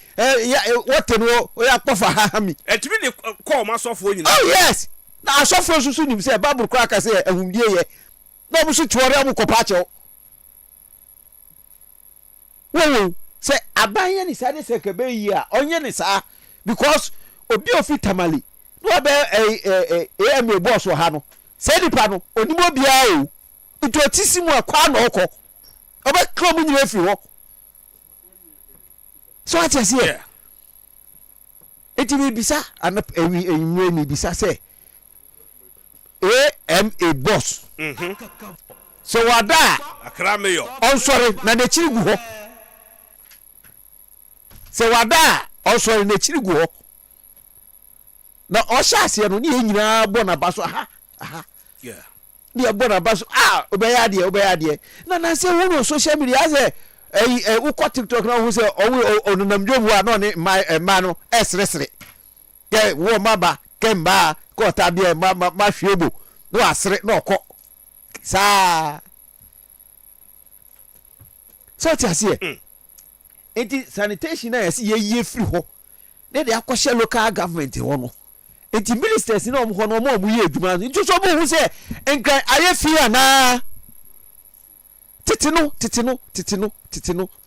what no o ya kofa ha mi etimi ne call ma sofo nyina oh yes na asofo susu nim say bible kwa ka say ahumdie ye na obu su tuore am kopa che wo say abanye ni sa de se ke be yi a onye ni sa because obi ofi tamale no be me boss ha no say di pa no onimo bia o itu otisimu akwa na okọ oba krom nyire fi ho so ati ase e eti bi bisa anap enwe ni bisa say a boss so wada akra meyo on sorry na de chiri gu ho so wada on sorry na chiri gu ho na o sha ase no ni nyina bo na baso aha yeah dia bona baso obaya de na say wo no social media say wo ko TikTok na wo say onunam dwobu a no ne ma no esresre ke wo maba ke mba ko ta bia ma hwebo no asre no ko sa so ti ase enti sanitation na yesi ye free ho na de akɔhye local government ho no enti ministers na ɔmo ho no ɔmo ye adwuma enti so bo hu sɛ nkran aye fi ana titino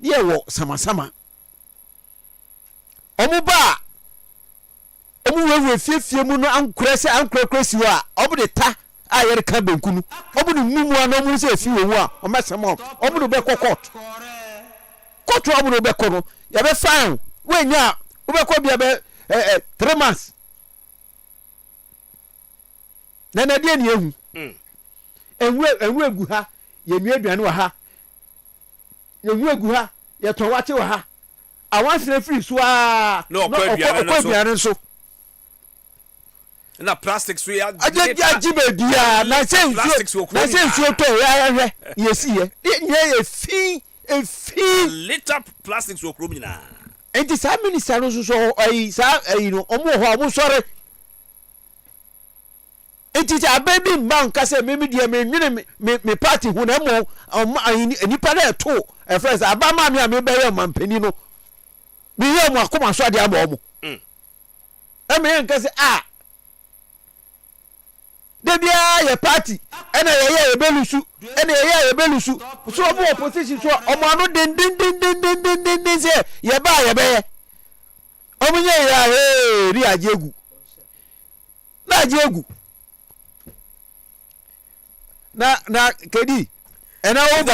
ye wo sama ɔmo ba ɔmo wewe fiefie mu no ankora siwa a ɔmo de ta a yɛre ka benku no ɔmo de mumu a na ɔmo sɛ fi wo a ɔmo sama ɔmo de bɛkɔ court ɔmo de bɛkɔ no ya bɛ fine wenya wo bɛkɔ bia bɛ 3 months na de ne ehu enwu egu ha ye nua aduane wa ha enwu egu ha ye to wache wa ha awansere free so a no aduane so na plastics we are ajibe dia na sensu to ya yesi ye liter plastics wo krom nyina enti sa minister no so ayi sa ayi no omo ho omo sore enti ta baby man ka se me dia me nwene me party hu na mo nipa na to e friends abama me be ye mampani no me ye mo akoma so ade aba omo e me yan ka se de bia ye party ena ye belusu so omo opposition so omo anu din se ye ba ye be ye omo ye ya ri ajegu na kedi ena wo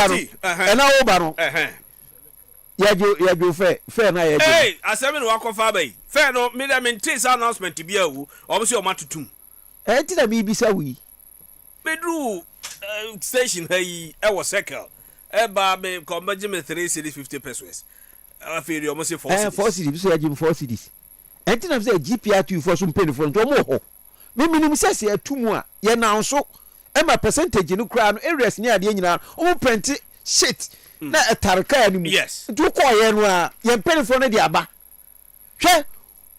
ba no yajo fe na yajo asemi no wakofa bai fe no me da maintain announcement bia wu omo se o matutum ti na bi bisa wi bedru station hayi e wo circle e ba me kombaje me 3 cities 50 pesos aferi omo se 4 cities so yajo 4 cities ti na say GPR2 for so mpeni for nto mo ho me minim se se atumu a ye na nso ema percentage no kra no areas ni ade nyina o print sheet na etarka ni mu yes du ko ye no a ye mpeni for no de aba hwe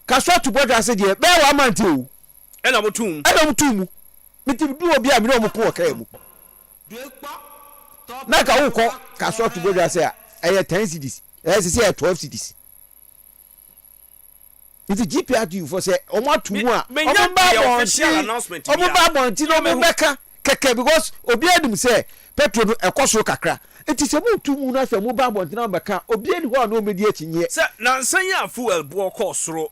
kaso to border ase de be wa mante o ena mutum mitim du obi a me no mo ko ka mu na ka wo ko kaso to border ase a eye 10 cities eye se 12 cities it's GPR for say omo atumu a omo ba bonti no me beka keke because obi adum say petrol no ekoso kakra enti se mo tumu na se mo ba bonti na beka obi edi ho na o medi akinye se na nsan ya fuel bo ko soro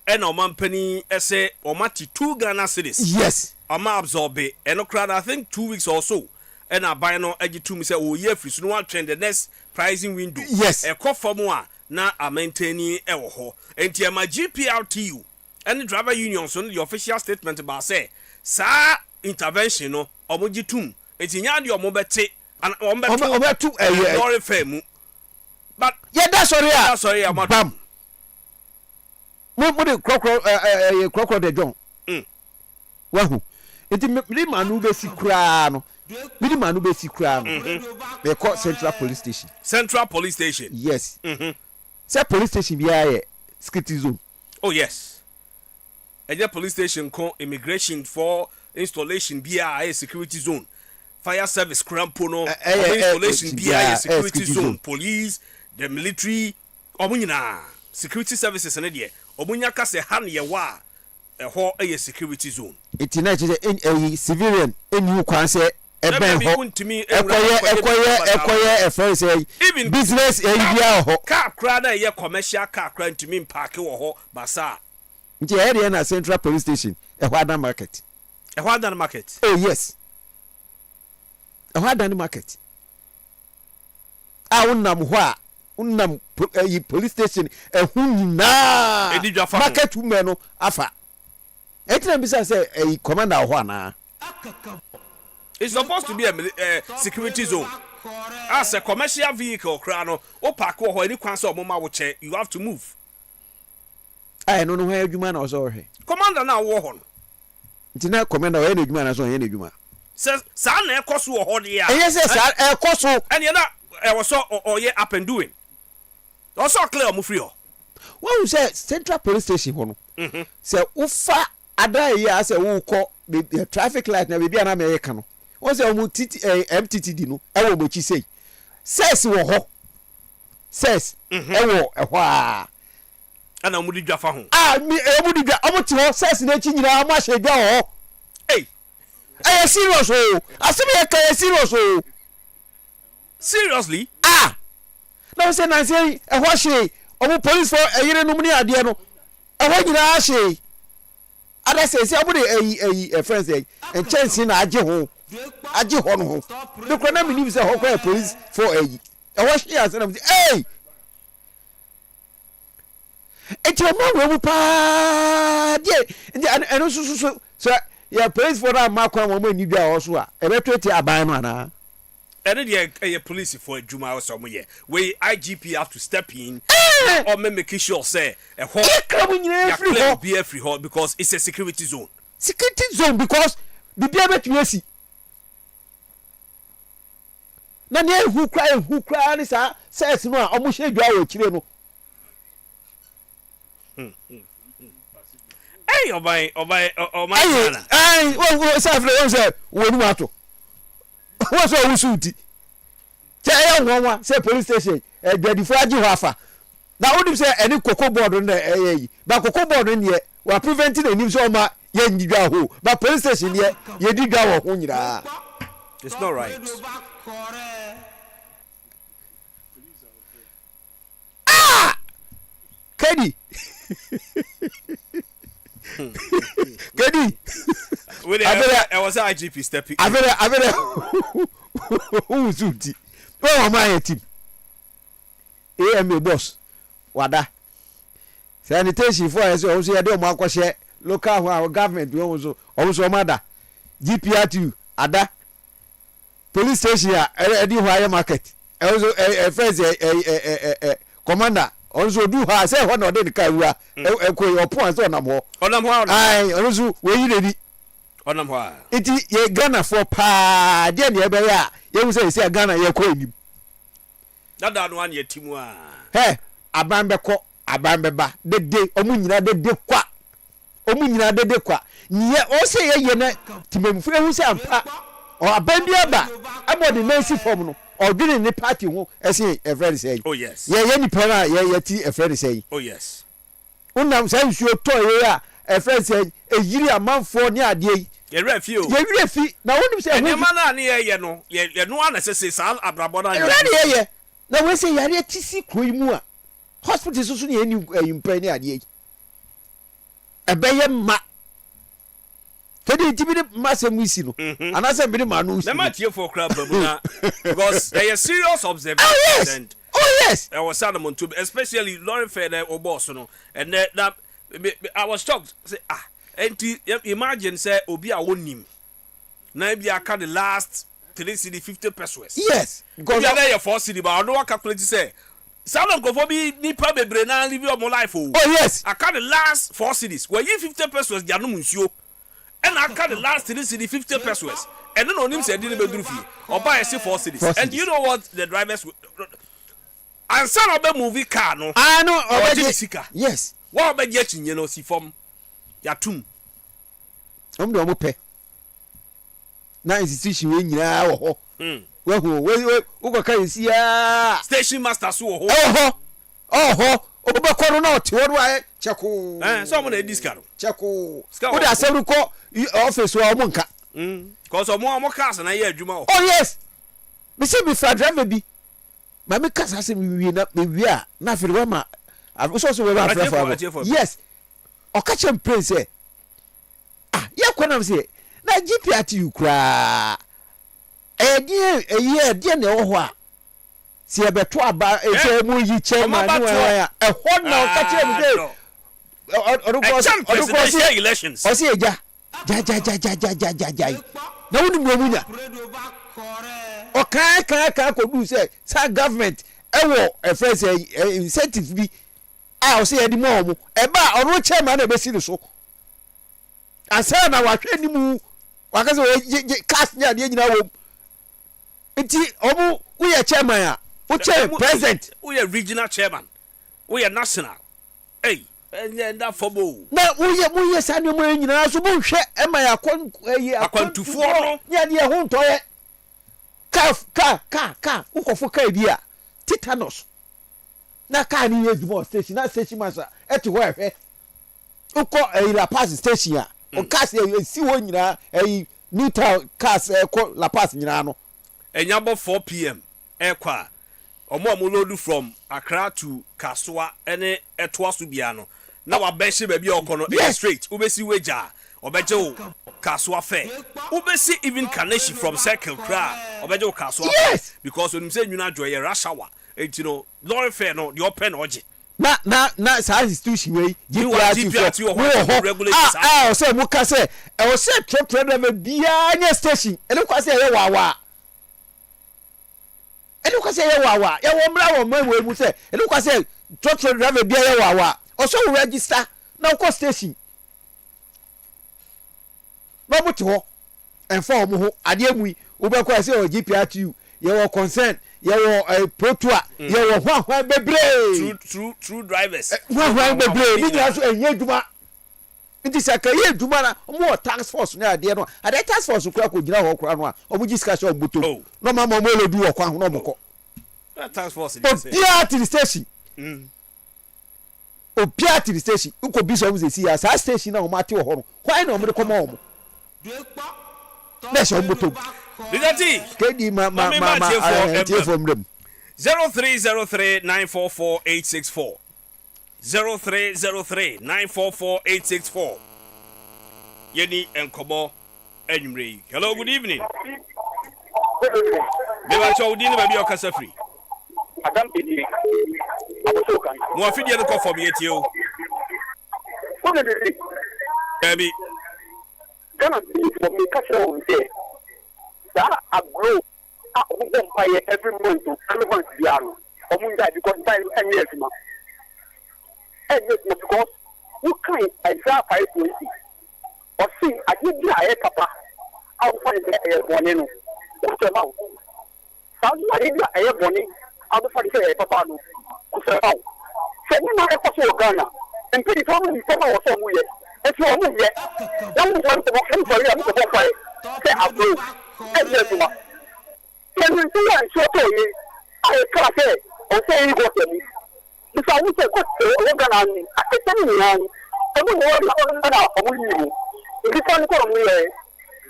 e na omampani ese omati 2 Ghana cedis yes ama absorb e no crowd I think 2 weeks or so e na buy no agitum say o ye free so no trend the next pricing window yes e kofomu a na a maintain e wo ho enti ama GPRTU and driver union so the official statement ba say sa intervention no omogitum enti nya de omobete and omobetu lorry femu but yeah that's sorry bam mo de krokro de John wahu enti me manu be si kura no they call Central Police Station yes say police station bi aye security zone oh yes eje police station ko immigration for installation bi aye security zone fire service crampo no installation bi aye security zone police the military omunyina security services na de omunya ka se han ye wa ho aye security zone it na je civilian enu kwan se eben ho ekoye efere say business area ho car kra na ye commercial car kra ntimi park wo ho basa nje area na Central Police Station ehwada market oh yes ehwada market unam ho a unam police station ehunna market women no afa etina bisa say commander ho ana it's supposed to be a security zone as a commercial vehicle crano o park wo any kwan so omoma wo che you have to move no ho adwuma na so hwe commander na wo ho no ntina commander wo adwuma na so he na adwuma says sa na ekoso wo ho de ya yes sa ekoso and na e wo so oye up and doing also clear mo free ho wo say Central Police Station ho no say ufa ada ya say wo ko traffic light na bibia na me ka no wo say omo MTTD no e wo bochi sei says wo ho says ewo ehwa ana mu di dwa fa ho mi mu di dwa omo ti ho says na chi nyina omo ahye dwa ho eh serious o asem ye ka serious o seriously na say na say ehwa hye omo police for eyire no mu ni ade no ehwa nyina ahye ada say say omo dey friends dey and chance na agye ho no ho the kro na me ni say ho kwa police for ehwa hye as na say eti omo we mu pa de eno so ya police for that makwa mo ni bia ho so a e betweti aban no ana ene de police for adwuma o so mo ye we IGP have to step in or make sure say ho be free ho because it's a security zone because bibia betumi asi na ne hu kra ni sa says no a omo hye dwa wo kire no Hey, oh my, say, when mato. What's all we shoot? Tell one, say police station, the fragile wafa. Now, what you say, any cocoa board on the but cocoa board in here, we're preventing a new summer, yen, but police station yet, you did go on. It's not right. Kenny. Gedi. I was IGP stepping. Avere. Who zuti? Oh my team. AMA boss. Wada. Sanitation for us also ya dey mo akwose local government we also mother. GPR2 ada. Police station ya edi hwaya market. Also first commander also do ha say ho na dey ka wura ekoi opon so na mo ai also we yi dedi onam ho iti ye Ghana for pa de ne be ya ye say Ghana ye ko enim dada no an ye timu a aban be ba dede omu nyina dede kwa nye o say ye na timemfu ehu say ampa o aban bi aba abodi nancy form no odwene ne party ho ese e friend say oh yes ye ni para ye ti e friend say oh yes unam say nsuo to ye a e friend say e yiri amanfo ne ade yi ye refi o ye refi na wonim say e ma na ne ye no ye no ana say sa abrabo na ye na we say yare tisi kroi mu a hospital so ne eni impa ne ade yi e be ye ma kedi tibide masem isi no anase bi ma no na ma tie for crab na because they are serious observation oh yes I was sad to especially Lauren Fair or boss no and that I was shocked say and imagine say obi a wonim na bi aka the last 350 pesos yes because you are 4 cedi but I don't calculate say some go for be nipa bebre na live your life oh yes aka the last 4 cedis where you 50 pesos dia no nsuo and I cut the last 50 pesos and then on him said didn't be fee or buy a 4 cities and you know what the drivers and some of the movie car no I know yes what about getting you know see from yatum do mo pe na institution we nyina wo ho we go kan si ya station master so ho obekoro na ote wo aye cheko so mo na discard cheko wo da asem ko office wa mo nka cause mo cars na ye adwuma oh yes me say me fra driver bi ma me kasa se me wi a na fere wa ma so we ba fra yes o ka chem prince ye kwana me say na GPR you kra die ne wo ho a si ebeto aba e mu yi chairman ni wa e ho na o ka chem dey presidential elections o si eja ja na woni mu amunya o kan ko du say sa government e wo e first incentive bi a o si e di mo mo e ba o chairman na be si so asa na wa hwe ni mu wa ka say cast nya de nyina wo enti omu wo ye chairman a wo chair president wo ye regional chairman wo ye national hey and that for bo na wo ye sanu mo nyina so mo hwe e ma ya akwantufo no nya de ho nto ye ka wo kofo ka bi a tetanus na car ni edwuma station na station master eti ho ehwe ukọ La Paz station a o cars si ho nyina New Town cars ekọ La Paz nyina no enyabo 4 p.m. ekwa omo load from Accra to Kaswa ene etoa so bia no na wa benche ba bia okono straight ubesi weja obeje o Kaswa fair ubesi even Kaneshi from Circle Cra obeje o Kaswa because when say nyuna joye rush hour you know lorry fair no the open oje na sa institution we GPRT wo regulate say muka say e say truck driver bia nya station ele kwa say ye wawa ele kwa say ye wawa ye wo mra wo mawe mu say ele kwa say truck driver bia ye wawa o so register na ko station no muti ho enfo mo ho ade amui wo be kwa say o GPRT ye wo concern ye wo protua ye wo hwa bebre true drivers hwa bebre ni nya so enye djuma nti saka ye djuma na mo task force na ade no ade task force kura ko gina ho kura no a omo discussion obuto no mama mo le du wo kwa ho no moko task force dey say PRT station o PRT station uko bi so mo se si ya sa station na o ma te wo ho no why na o mo de komo o mo Let's go to Lidati. KD ma 0303-944-864 0303-944-864 Yeni Enkobo Enyumrei. Hello, good evening. Never show dinner baby okasa free. Adam Pidi. Mo afidi e ko for me etio. Baby. Gonna be for me catch on there. That I grow every month to relevant piano. Because time 10 years now. 10 years because you can't exact 5.6. Or see, I did the papa. I'll find the air bonnet. What's the mouth? Sounds like the air bonnet. I'll find the air papa. What's the mouth? Send me my episode of Ghana. And pretty probably someone was somewhere. It's your own yet. That was one of the most for you. I'm going to say, I go. And yes, you are. Can you see that? So, I can't say, or say you got me. If I would say, what Ghana, I can tell you now. I don't know what I'm going to do. If you can't call me,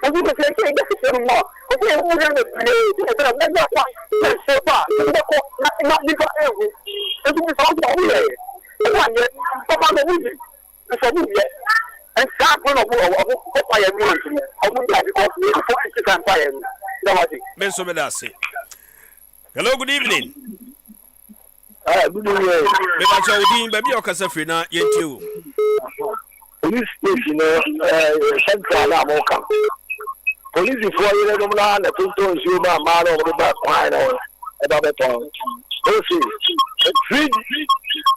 I would say, that's a more. Okay, we're going to play. I'm not so far. Not because every. It's all the way. One yet, Papa, the movie. It's a movie. And start one of fire music. I wouldn't like to go for fire. Benso Medasi. Hello, good evening. Good evening. Beba Chawdin, baby okasa free na yentiu. Police station central Amoka. Police for you no na na tunto nsuba ma na o ba kwan na e ba beton. O si.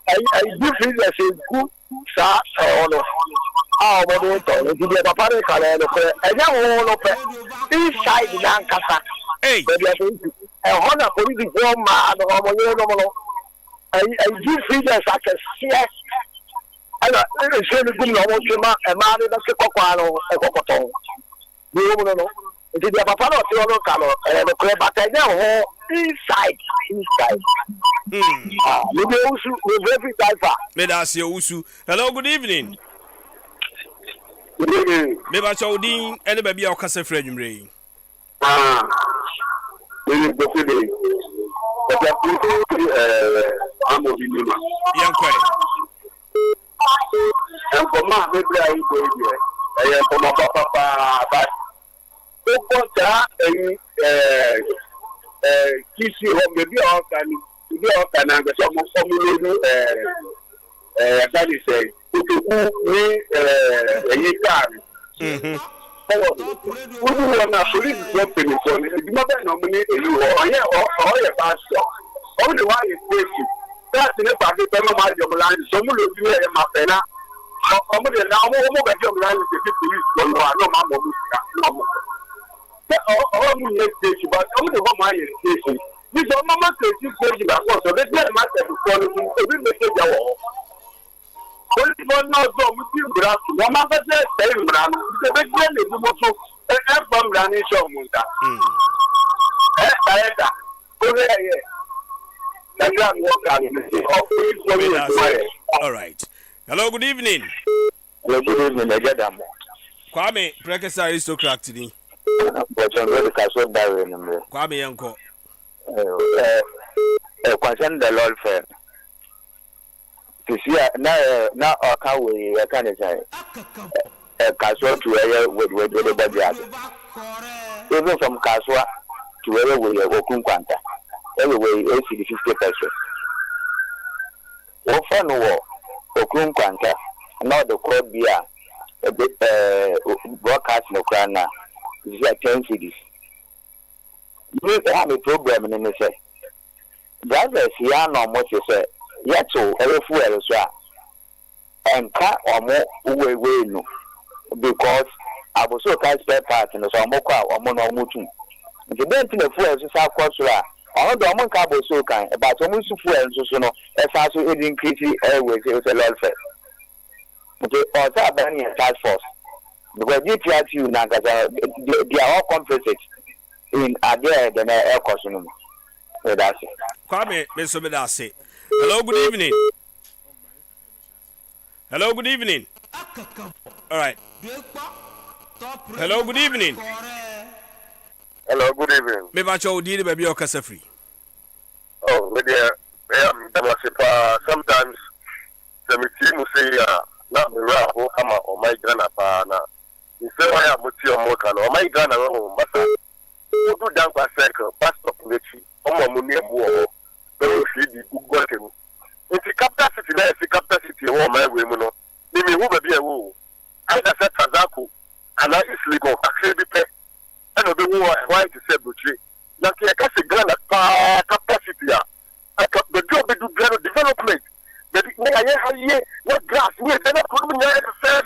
I do feel that say good sa ono. Ah, but the papa de kala no pe. Enya wo no pe. Inside na nkasa. Hey. Honor police for ma no mo no. I do feel that I can see. I say the good no mo e ma de se kokwa no e kokoton. No. The papa no se ono kalo no pe but enya wo inside. We very diver. Medasi Usu. Hello, good evening. Beba Chawdin, any baby or Casa Fredumray. I'm of you. Young Quay. And for my baby, I am for my papa, but kiss you on the bill and I'm the that is a police company for the mother nominate you or your pastor. Only one is waiting. That's in a party, no your land, some will do it in my penna. Somebody now over your land is the police, no mamma. All next station, but only one my station. This is Mama station, so let's get a matter to follow you. Every message. Only one knows what you brought. One of us says, "Say, Brand, the big man is the most of from Granny Show Munta." All right. Hello, good evening. Hello, good evening, Ejadamo. Kwame, Prekesa aristocrat today. But I'm going to castle Darwin. Kwame Yanko. Concern the Lord fair. To see now our car we can say a castle to where with the backyard. Even from Kaswa to where we are walking quanta. Anyway, 50%. What fun war, Okun Quanta, not the crowd beer, a bit broadcast no crana, is like 10 cities. You have a problem in the say. Brothers, Yan or what you say, yet so every fool as well. And car or more way no, because I was so kind spare part in the Samoka or Monomutu. If you don't think the fool is South Costa. All the Roman cabo so kind, but almost fuel and so no, as far as it increases airways, it was a lot fair. Okay, or that banning a task force. Because you now, they are all complicit in Adair than air caution. That's it. Kwame, Mr. Bedasi. Hello, good evening. Hello, good evening. All right. Hello, good evening. Hello, good evening. Me bacho di baby o kasa free. Oh, with the sometimes the team say not the raho ama or my grandpa na. You say I am muti or mokan or my grandpa masa. You do down kwa circle, pastor Kulechi, omo muni mo. Don't feed the good working. If the capital city there, the capital city or my women no. They may who be a woo. I just said Tazaku and I is legal actually pay. I don't know why to say Butchie. Now, I can say Ghana capacity. The job they do Ghana development. But I hear what grass, we are not putting there to say.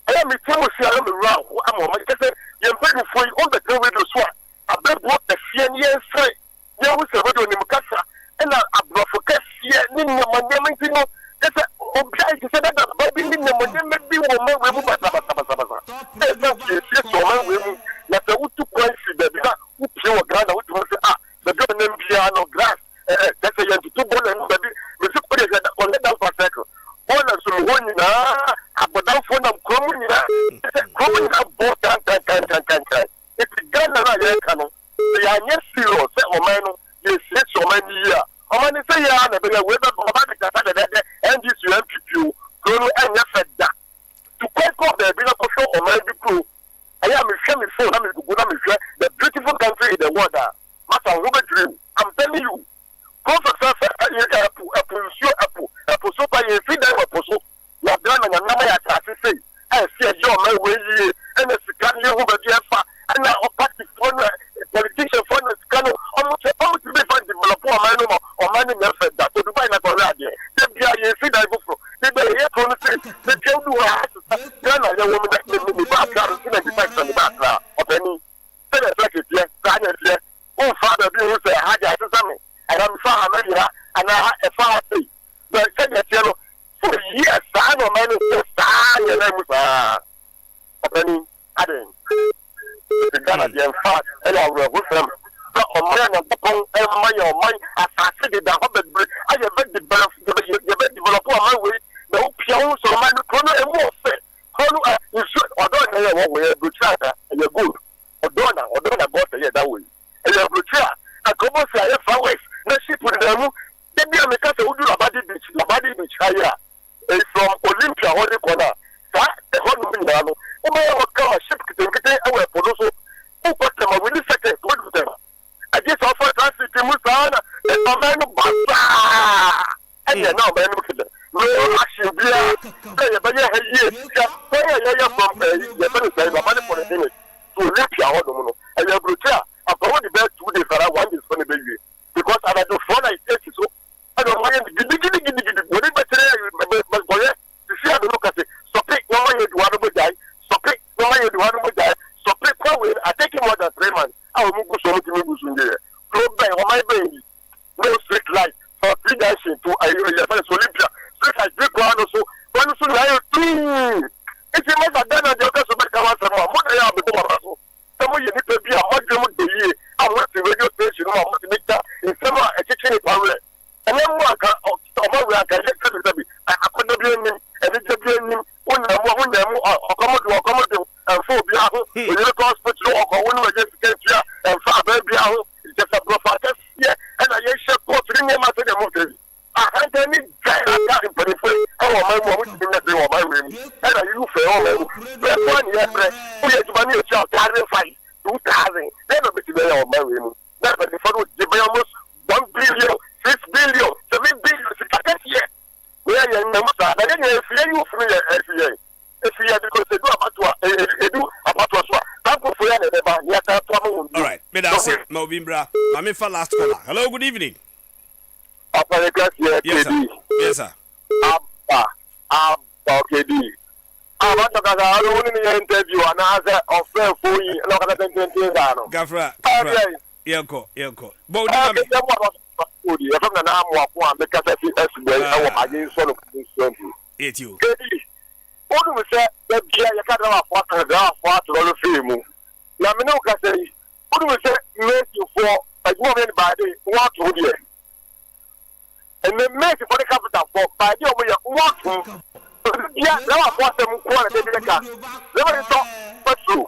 I am a famous young around. I'm on my cousin. You're waiting for you on the go with the swat. I bet what the CNA say. There was a radio in Mukasa. And I brought for Cassia, Nina, my name is no. That's a object to say that baby Nina, my name may be woman with Sabasa. There's no yes, na se utu price be bi na utie wo grana utu say the government piano grass that's a yantu to bol and be me se ko de on the down for cycle on so woni na abodan fo na kromu na kromu na bo kan if the grana na ye kan no ya nye serious say o man no ye se so man ya o man say ya na be we be o ba de kasa de NDC MPP kromu anya feda to conquer the bi na ko so o man bi ko I am a phone. The beautiful country in the world. Master Robert Dream. I'm telling you. Go for Apple super you feed them a puzzle. You have done a number of tasks. I see a job my way and a second over the and now a party politician for the scan almost to be fun developer or money method that to buy a already. Then you feed them before. They hear from the tell you Ghana, the woman that lives in the background, in the background of any senator, Daniel, oh, father, you say, I had something, and I'm far America, and I had a far thing. But senator, for years, I know many and I didn't. The Ghana, the fat, and I will with them. But on my and my as I said, the Hobbit, I have been developed on my way. No piano, so my corner and more say. How you should or don't know what we have good charter and you're good. Or don't about the year that way. And you have good chart. I come on, say, I have ways. No ship with them. Then you make us a wood about the body beach higher. It's from Olympia, what they call that. The whole thing now. Oh, my God, ship to get away for those who put them a really second. What with them? I just offer transit to Musana and a man of Bassa. And you're now, man, look at them. No action, dear. But yeah, from the money for the thing to Olympia, and you're brutal. I've got the best 2 days that I want is going to be because I had the phone I take so. I don't want to get to see how to look at it. So pick no one you want to die. So pick no one you want to die. So pick I take him more than 3 months. I will move so much in there. Go back on my baby. No straight light. For 3 days to Olympia. Straight like 3 grand or so. When you see it's a matter done at the other so make a more. What I have before. Someone you need to be a much more day. I want to radio station. I want to make that in summer a kitchen power. a professor here, and I share post in your master the motor. I had any guy in Penny, my mom was in my room, and I use for all 1 year, we had money of child, 2,000, never be today on my room. Never the phone would give me almost 1 billion, 6 billion, 7 billion, 6 years. We are young members, I didn't know if you free SCA. SCA because they do about us. All right, me that's it. Mobimbra. I'm in for last caller. Hello, good evening. Yes, sir. Yes, sir. Okay, I want to interview and answer of fair for you. Look at the Gafra. Yelko. But you're from the name of one because I see S. Against sort of it you. What do we say? The Gia Yakata for the film. Lamino say, what do we say? Make you for a woman by the what would you? And then make it for the capital for by the way what? Yeah, now I want them quality. Never talk, but true.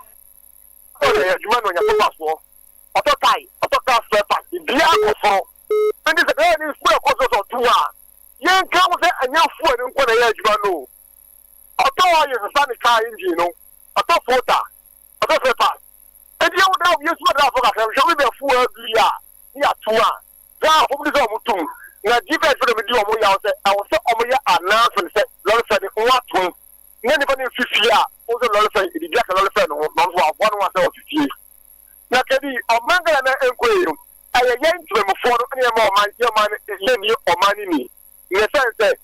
Oh, yeah, you want your passport. Auto spare part. The alcohol. And this is a very full course of 2 hours. Young comes and young food and what I know. Auto is a sunny car engine, auto photo, auto paper. And you would have used what I shall be a fool every year. Yeah, 2 hours. Now, who is on two? Now, give us for the video. I was so over here announcement said, Lord said, what one? Anybody in 50 years, also Lord said, the black Lord said, one was 50. Now, Kedi, a man and an inquiry. I again to him for any more man, your man, or money. In the sense that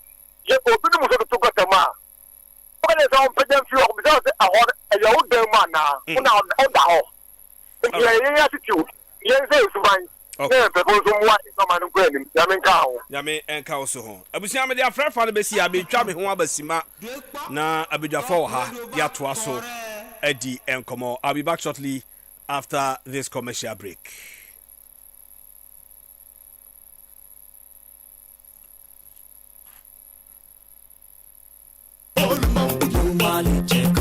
you go to the to get a man. What is our president few because I want a old man now, on the hall. Your attitude, yes, fine. Okay. Yame and Kauso. Abusiam, their friend for the Bessie, I be traveling home Abasima. Na Abida for her, Yatuaso, Eddie and Como. I'll be back shortly after this commercial break.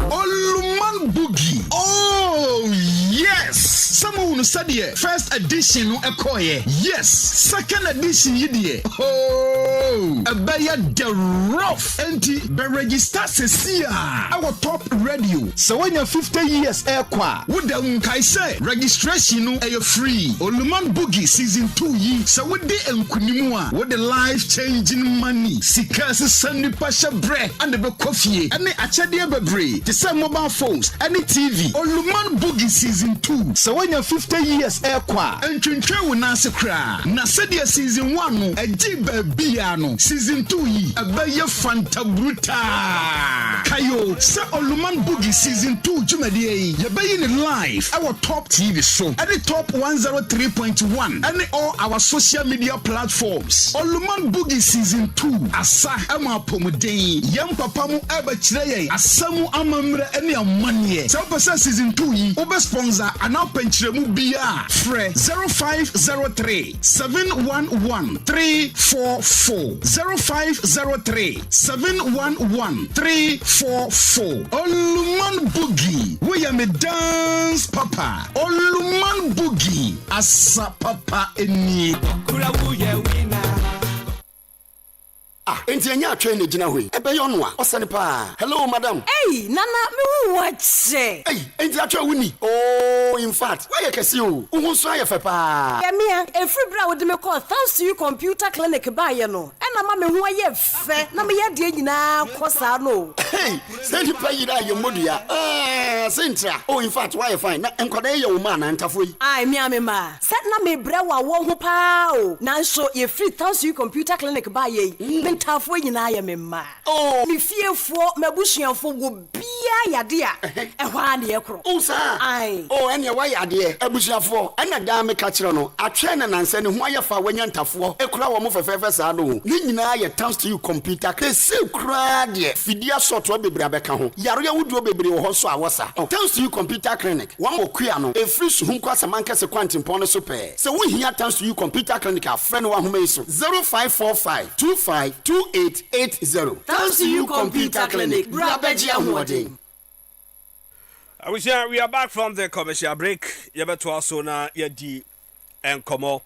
Oluman Boogie. Oh, yes. Someone said here, first edition no ekoye. Yes, second edition yidie. Oh, a baya the rough. Enti be register sesia. Our top radio. So when you're 50 years ekwa, would the kai say registration no e free. Oluman Boogie season 2 yi. So with the enkunimu a, with the life changing money. Sikas sandy pasha bread and the coffee. And the achade bebre. The same mobile phones. Any TV. Oluman Boogie season 2. So when you're 50 years ekwa. And chunche we nase kra. Na sedia season 1 no. E jibe biano. Season 2 yi. E beye fanta bruta. Kayo. Se Oluman Boogie season 2 jumedie yi. Ye beye ni live. Our top TV show. Any top 103.1. Any all our social media platforms. Oluman Boogie season 2. Asa ema pomuden. Yam papa mu ebe chire asamu amamre ene amanye. Se opesa season 2 yi. Obe sponsor ana penchiremu bia. Fre 0503 711 344 0503 711 344. Oluman Boogie. We am a dance papa. Oluman Boogie. Asa papa eni. Enti anya train e gina hoi. Ebe yo no a. Osane pa. Hello madam. Hey, nana me hu wache. Hey, enti atwa wuni. Oh, in fact, why you kesi o? Uhun so aye fe pa. Ya mia, every bra wo de me call thanks to you computer clinic ba ye no. Ena ma me hu aye fe. Na me ye de nyina kosa no. Hey, say the play that you modua. Sintra. Oh, in fact, why you fine? Na enkwada ye wo ma na ntafoi. Ai me ma. Set na me bra wa wo ho pa o. Na so ye free thanks to you computer clinic ba ye. Ntafo nyina ya memma. Oh, mi fiefo mabusuafo wo bia yade a ehwa na ye kro. Oh sa. Ai. Oh, ene wa yade abusuafo. Ena da me ka kire no. Atwe na nanse ne ho ayefa wanya ntafo. Ekura wo mo fefefe sa do. Ni nyina ya thanks to you computer. Ke se kura de. Fidia soto bebre abeka ho. Yaro ya wudu bebre wo ho so awosa. Thanks to you computer clinic. Wa mo kua no. Efri su hu kwasa manka se kwantimpo no so pe. Se wo hia thanks to you computer clinic a friend wa homa iso. 0545 25 2880. Thanks to you, Computer Clinic. We are back from the commercial break. Yebeto also na yedi enkomo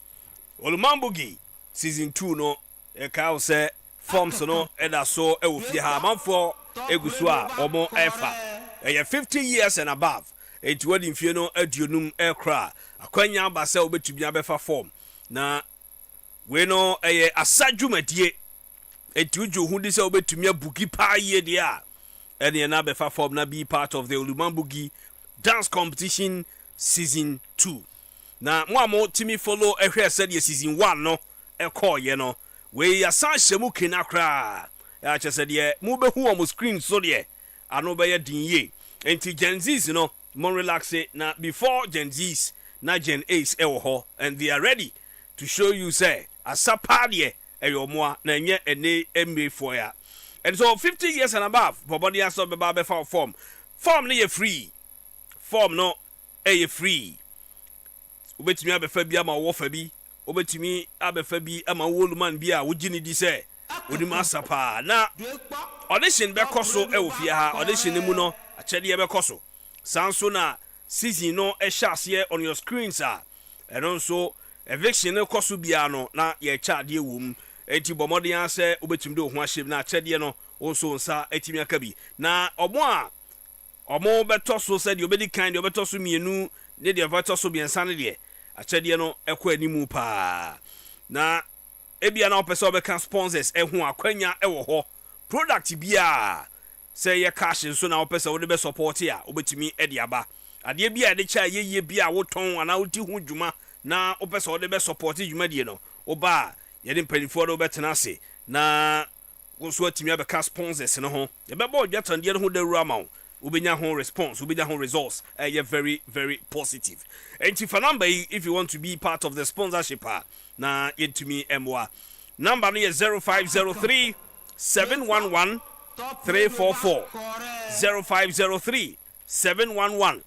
olumambugi season 2 no e ka say forms no eda so e wo fie ha manfo egusu a omo efa e 50 years and above enti wadi mfie no aduonum ekra akwanya ba se obetumi abefa form na we no eye asadwumadie enti uju hu di se obetumi abugi pa ye de a ene na befa form na be part of the olumambugi dance competition season 2 na mo timi follow ehwe said ye season 1 no e call ye no we ya san shemu kina kra ya che said ye mu be hu on screen so de ano be ye din ye enti Gen Z's no mon relax it na before Gen Z's na Gen A's e wo ho and they are ready to show you say asapa de e yo mo na nye ene emme for ya and so 50 years and above body aso be ba be form no ye free form no e free obetumi abefa bi ama wo fa bi obetumi abefa bi ama woluman bi a wogini di se onim asapa na audition be koso e wo fie ha audition mu no achede be koso sanso na season no e hyase on your screens a eno so eviction ne koso bia no na ye chaade wom enti bomode ya se obetumi de ho ahyem na achede no also nsa etimi aka bi na omo beto so se de obedi kan de obeto so mienu ne de beto so biensa ne de achede no ekọ animu pa na ebia na opese obeka sponsors ehu akwanya ewo ho product bia say ye cash so na opese wo de be support ya obetumi e de aba ade bia de cha ye bia wo ton ana oti hu dwuma na opese wo de be support dwuma de no oba ye de mpanifo do betena ase na wo so atimi abeka sponsors no ho ye be bo dwatan de ho de rama ubenya ho response ubenya ho results you're very very positive and if a number if you want to be part of the sponsorship na yentumi emwa number no is 0503 711 344 0503 711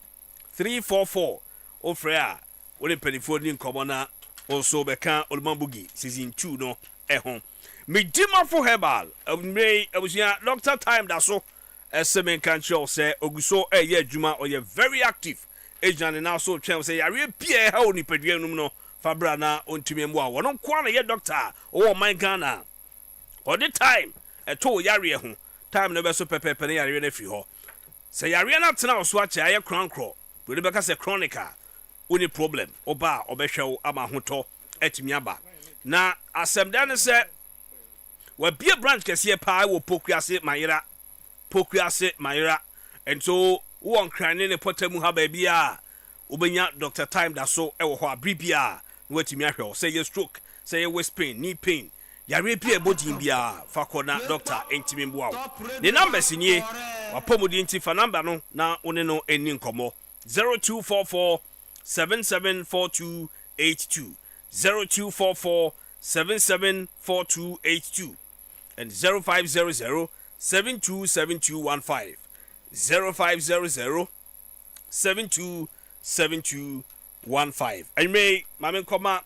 344 ofrea wole penifo ni nkomo na also beka olumambugi season 2 no ehon medima for herbal abusia doctor time da so semen country say oguso ye adwuma or ye very active agent now so twen say yare pie ha oni paduanum no fabra na ontumi mu a wono kwa na ye doctor o man Ghana all the time to yare ho time no be so pepepe na yare na fi ho say yare na tena so ache aye krankro we dey beka say chronica oni problem oba obehwe ama hoto etimi aba na asem dan say we be branch kese pa wo pokuase mayra and so won crane ne potamu ha ba bia obenya Dr. Time da so e wo ho abribia watimi ahwe say your stroke say your waist pain knee pain yare pia body bia fa kona doctor entimi mboa the numbers nie wapomodi nti fa number no na one no eni nkomo 0244 774282 0244 774282 and 0500 727215 0500 727215 and may mamen koma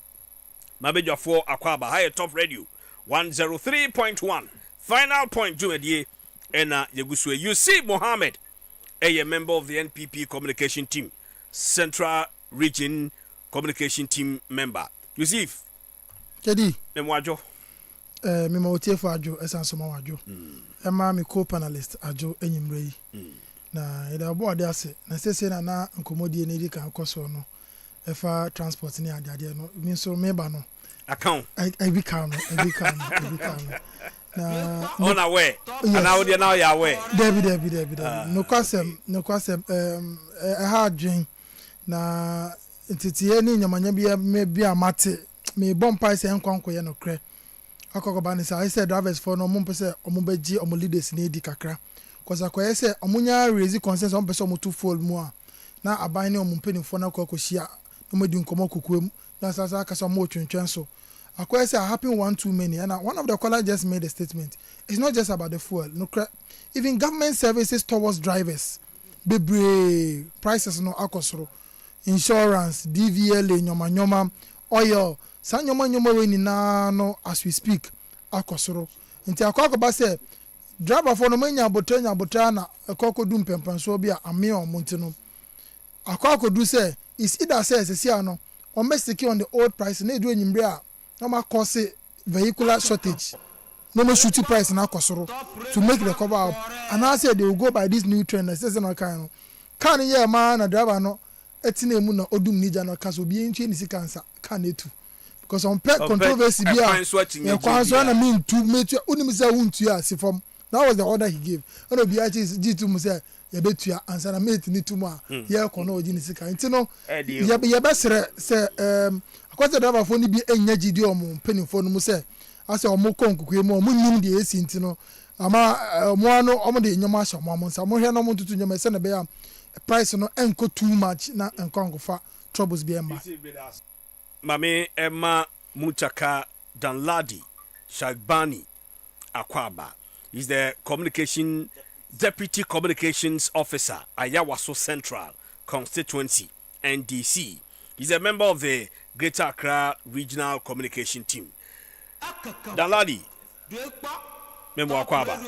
mabeja for akwaba higher top radio 103.1 final point jumedie ena yegusue you see Mohammed a member of the NPP communication team Central Region communication team member Yusuf Kedi memwajo me motive ajo esansoma wajo ema me co-panelist ajo enyimre na ida bo ade ase na sese na nkomodie ne di kan koso no efa transport ni ade no mi so meba no account I become na on away and how they now you away Debbie no kwasem I had dream na ntitiye ni nyamanya bia amate me bompa se enkwanko ye no kre akokoba ni say said drivers for no mum pese omubeji omu leaders na edi kakra cause akoye se omunya raise consensus on pese omu two fold mu a na aban ne omu mpenifo na akokohia no medi nkomo kokuem na sasa akasa mo twentwen so akoye se happen one too many and one of the caller just made a statement it's not just about the fuel no even government services towards drivers bebre prices no akosoro insurance DVLA nyoma oil sanyoma we ni na no as we speak akosoro nti akokoba se driver for no manya botra na akokodu mpempanso bia ame omonti no akokodu se is either say sesi ano on be secure on the old price na edu enyimbre a na ma cause vehicular shortage no more shooting price na kosoro to make the cover up and I said they will go by this new trend that says no kind can yeah man na driver no etina emu na odum ni ja no ka so bi enche ni sika nsa can etu because on pet controversy bia e kwanso na mean to metu unim say wuntu ya si from that was the order he gave and obi achi G2 mu say ye betu ansa na mate ni tumu a ye ko na oji ni sika nti no ye be sere say akwata driver fo ni bi enya gidi omo penifo no mu say ase omo konkuku mu omo nim de esi nti no ama mo ano omo de nyoma asha mo nsa mo hwe no mo tutu nyoma se na be ya price no enko too much na enkongofa troubles be emma Mame Emma Muchaka Danladi Shagbani Akwaba is the Deputy Communications Officer, Ayawaso Central Constituency, NDC. He's a member of the Greater Accra Regional Communication Team. Danladi Memo Akwaba.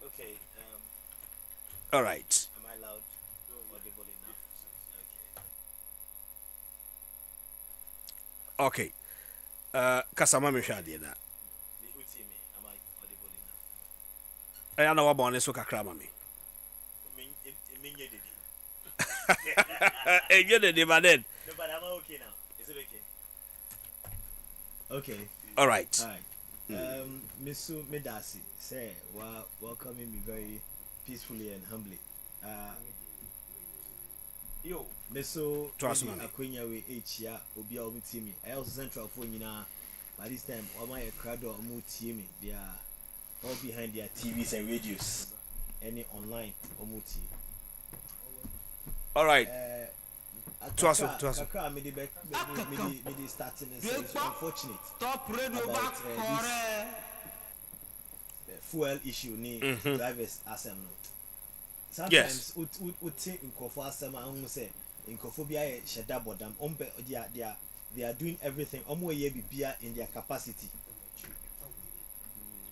Okay. All right. Am I loud? Audible enough? Okay. Kasama me hwa de na. Am I audible enough? I know about so kakra ma me. Get the but then. No, but I'm okay now. Is it okay? Okay. All right. All right. Misu Medasi say, welcoming me very peacefully and humbly. Yo, Misu Akwenya we H Obi Omi Timi. I also central phone by this time all my crowd or mu Timi. They are all behind their TVs and radios. Any online or muti. All right. Kakra me starting is unfortunate about this fuel issue ni drivers asem no. Sometimes we think inkofo asem an say inkofo bia ye sheda bodam they are doing everything omo ye bibia in their capacity.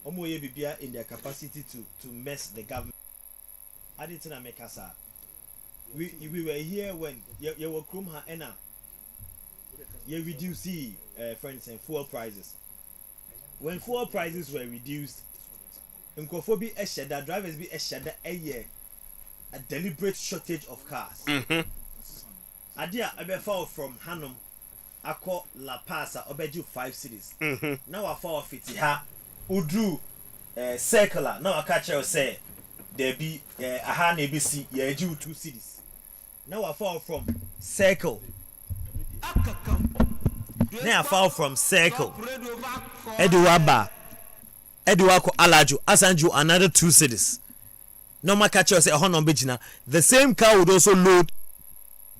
Omo ye bibia in their capacity to mess the government. I didn't na make us we were here when you were Krumha Ena. You reduce for instance fuel prices. When fuel prices were reduced, Nkofo Eshada drivers be Eshada a deliberate shortage of cars. Adia fall from Hanum, Ako La Pasa, Obeju 5 cities. Now I fall 50 ha Udru circular. Now I catch you say there be aha ABC ye 2 cities. Now I fall from circle. Now I fall from circle. Eduwaba, Eduwako Alaju, Asanju, another 2 cities. No more catcher say Honon Bijina. The same car would also load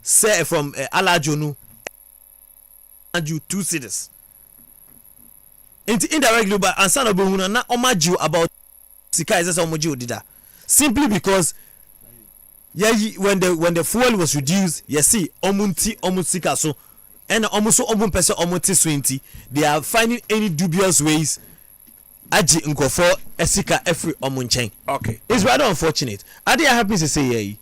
say from Alajunu Asanju 2 cities. Indirectly, but Ansana Buhuna na omaju about Sika is omoju dida. Simply because when the fuel was reduced, you see, omunsika so, and almost person omunti swinty, they are finding any dubious ways. Aji nkofo esika every omunchen. Okay, it's rather unfortunate. Adi happy to say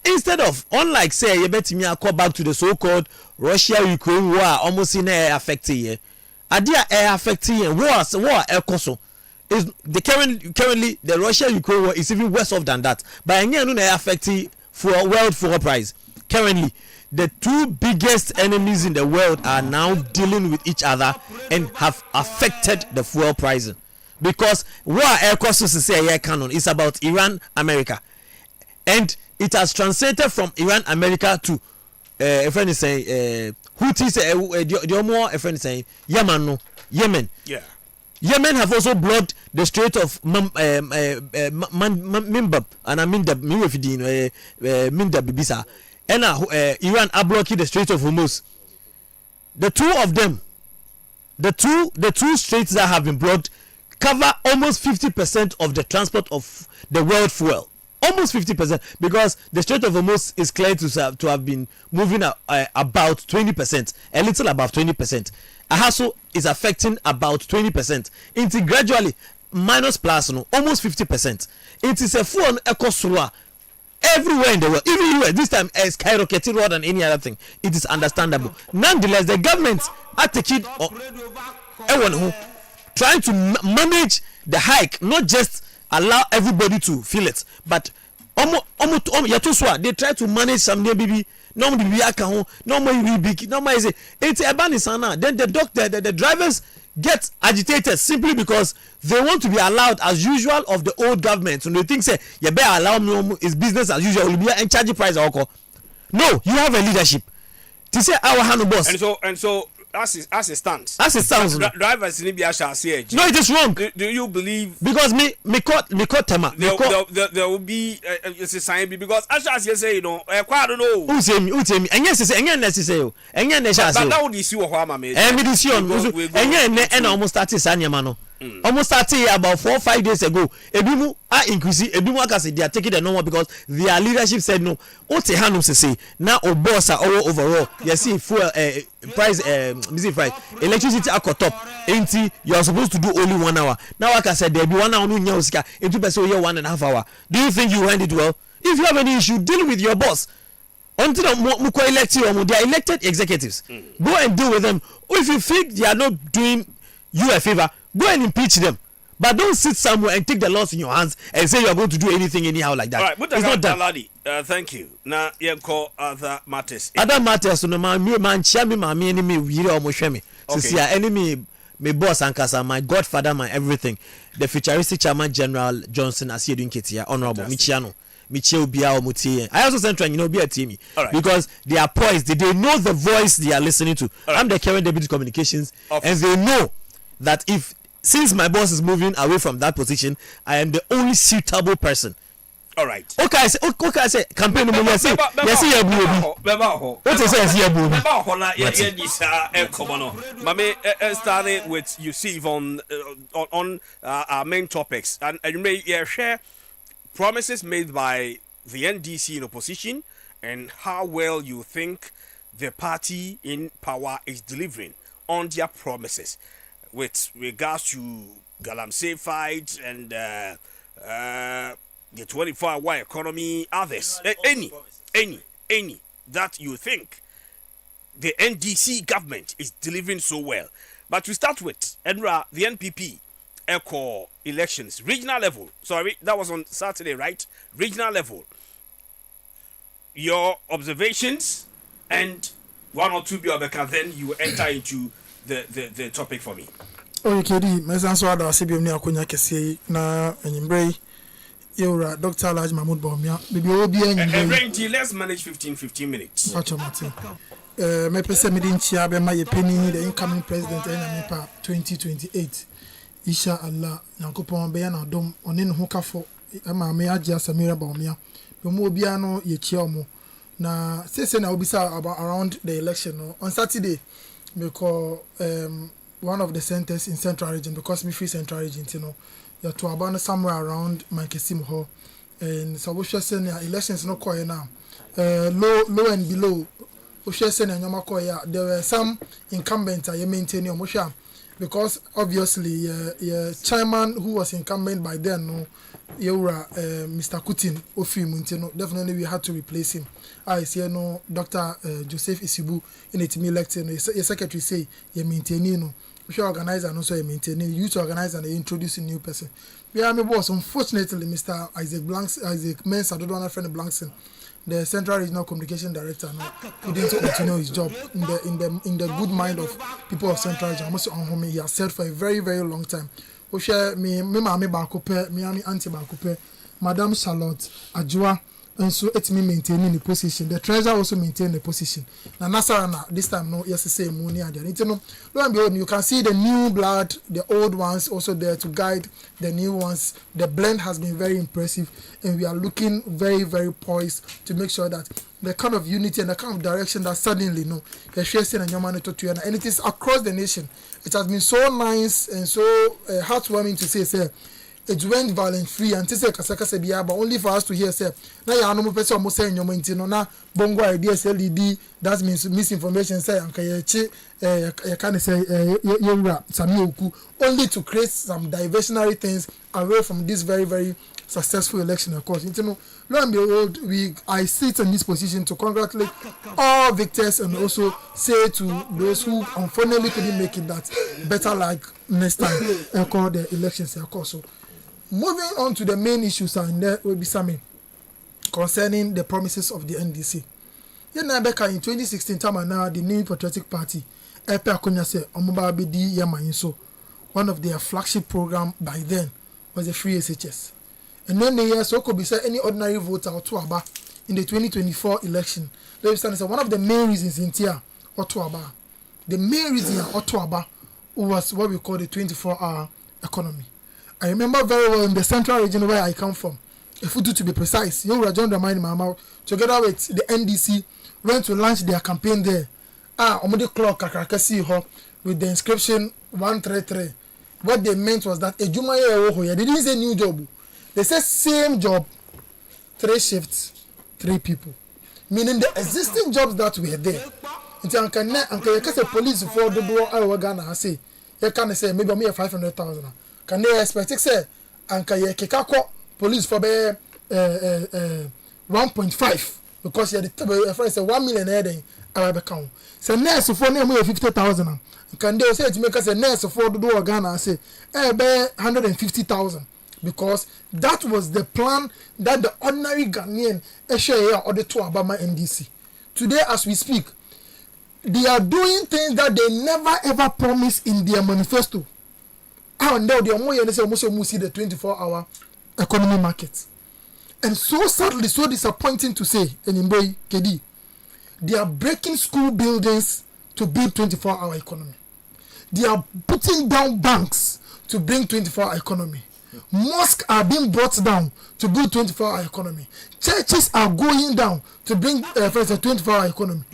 instead of unlike say you bet me call back to the so-called Russia-Ukraine war almost in air affecting ye. Adi air affecting ye war air koso. Is the currently the Russia-Ukraine war is even worse off than that. But again, no affecting for world fuel price. Currently, the 2 biggest enemies in the world are now dealing with each other and have affected the fuel pricing. Because war air costs to say air canon is about Iran, America, and it has translated from Iran, America to a friend is saying Houthis, the more a friend is saying Yemen. Yeah. Yemen have also blocked the Strait of Mimbab and Mindab Bibisa, and Iran are blocking the Strait of Hormuz. The two of them, the two straits that have been blocked, cover almost 50% of the transport of the world fuel. Almost 50%, because the Strait of Hormuz is clear to have been moving about 20%, a little above 20%. Ahaso is affecting about 20%. It's gradually minus plus no almost 50%. It is a full eco everywhere in the world, even US this time skyrocketed more than any other thing. It is understandable. Nonetheless, the government are taking trying to manage the hike, not just allow everybody to feel it, but they try to manage some baby. Normally we are normally big. Normally say it's a banisana. Then the drivers get agitated simply because they want to be allowed as usual of the old government. And they think say you better allow me, it's business as usual. Will be in charge price or no, you have a leadership. To say our hand boss. And so as it stands. Drivers need be shall say. No, it is wrong. Do you believe? Because me caught tema. There will be it's a sign because as you say, quite don't know. Who say me? And yes, say and necessary. And yes, necessary. But now this you what am I? And this you and almost started Sanyama no. Almost started about 4 or 5 days ago. Ebimu are increasing. Ebimu akase they are taking the normal because their leadership said no. Ote hanu say now o boss are overall. You see fuel price price electricity at top. Ain't you are supposed to do only 1 hour. Now like I said there be 1 hour no nyauska. Into person here 1.5 hours. Do you think you handle it well? If you have any issue, deal with your boss. Until Muko elect you, they are elected executives. Go and deal with them. If you think they are not doing you a favor, go and impeach them. But don't sit somewhere and take the laws in your hands and say you are going to do anything anyhow like that. All right, it's not done. Thank you. Now you call other matters. Other matters, no man, chami, my enemy, we almost shame me. See, enemy, my boss and Kasa, my godfather, my everything. The futuristic chairman General Johnson, as you doing Ketia, Honorable Michiano. Michel Bia Mutie. I also sent be a team because they are poised. They know the voice they are listening to. I'm the current deputy communications, and they know that since my boss is moving away from that position, I am the only suitable person. All right. Okay, I say campaign no yes here bro. What is say here bro? Mame started with you see on our main topics and you may share promises made by the NDC in opposition and how well you think the party in power is delivering on their promises with regards to Galamsey fight and the 24-hour economy, others, any that you think the NDC government is delivering so well. But to start with, Enra, the NPP echo elections, regional level. Sorry, that was on Saturday, right? Regional level. Your observations and 1 or 2 Biobeka, then you enter into the topic for me. Okay, mesan so ada asebiem ni akonya kese na enyimbrei yewra Dr. Alhaji Mahmoud Bawumia bibi obi enyimbrei. Let's manage 15 minutes. Achomati. Me pese me din chia be ma ye penny the incoming president enamipa 2028. Insha Allah Yankopon be na dom one ne ho kafo ma me agya Samira Bawumia. Be mo obi ano ye chia omo na say na obisa about around the election no on Saturday me call one of the centers in Central Region because me free Central Region, you're to about somewhere around Mankesim Hall, and so we shall send elections no call now. Low and below, we shall send a Yamakoya. There were some incumbents I maintain your motion because obviously, chairman who was incumbent by then, no, Mr. Kutin Ofi definitely we had to replace him. I see no Dr. Joseph Isibu in it me elected. Your secretary say you maintain no. We should organize and also maintain. You to organize and introduce a new person. We are my boss. Unfortunately, Mr. Isaac Mensah, I don't want friend Blankson, the Central Regional Communication Director, couldn't continue his job in the good mind of people of Central Region. Almost on home, he has said for a very very long time. We share me mama bakope, me auntie bakope, Madam Charlotte Ajua. And so it's me maintaining the position. The treasurer also maintain the position. Now Nasarana this time no yes say money and you can see the new blood, the old ones also there to guide the new ones. The blend has been very impressive and we are looking very very poised to make sure that the kind of unity and the kind of direction that suddenly and it is across the nation. It has been so nice and so heartwarming to say it went violent free and say kasaka bia but only for us to hear say na ya no mo pese o mo say nyomo ntino na bongo ideas LED that means misinformation say anka ye chi you can say yewura sami oku only to create some diversionary things away from this very very successful election, of course. You know, lo and behold, I sit in this position to congratulate all victors and also say to those who unfortunately couldn't make it that better like next time call the elections, of course. So, moving on to the main issues, and there will be something concerning the promises of the NDC. In 2016, time now the New Patriotic Party, one of their flagship program by then was the free SHS. And then the year so could be any ordinary voter or two about in the 2024 election. One of the main reasons in here or two about the main reason or two about was what we call the 24-hour economy. I remember very well in the central region where I come from, if we do to be precise, you John Dramani Mama together with the NDC went to launch their campaign there. On the clock with the inscription 133. What they meant was that a Jumaya they didn't say new job. They said same job, 3 shifts, 3 people. Meaning the existing jobs that were there. Until the police for the door I Ghana say, you can say maybe me 500,000. Can they expect it say Anka Kekako police for 1.5 because you had the friend say 1 million heading Arabic account. So nurse for name 50,000. Can they say to make us a nurse for the door Ghana say 150,000 because that was the plan that the ordinary Ghanaian share or the two Obama NDC. Today as we speak, they are doing things that they never ever promised in their manifesto. And now they are more see the 24-hour economy market. And so sadly, so disappointing to say, Enimboy Kedi, they are breaking school buildings to build 24-hour economy. They are putting down banks to bring 24-hour economy. Mosques are being brought down to build 24-hour economy. Churches are going down to bring a 24-hour economy.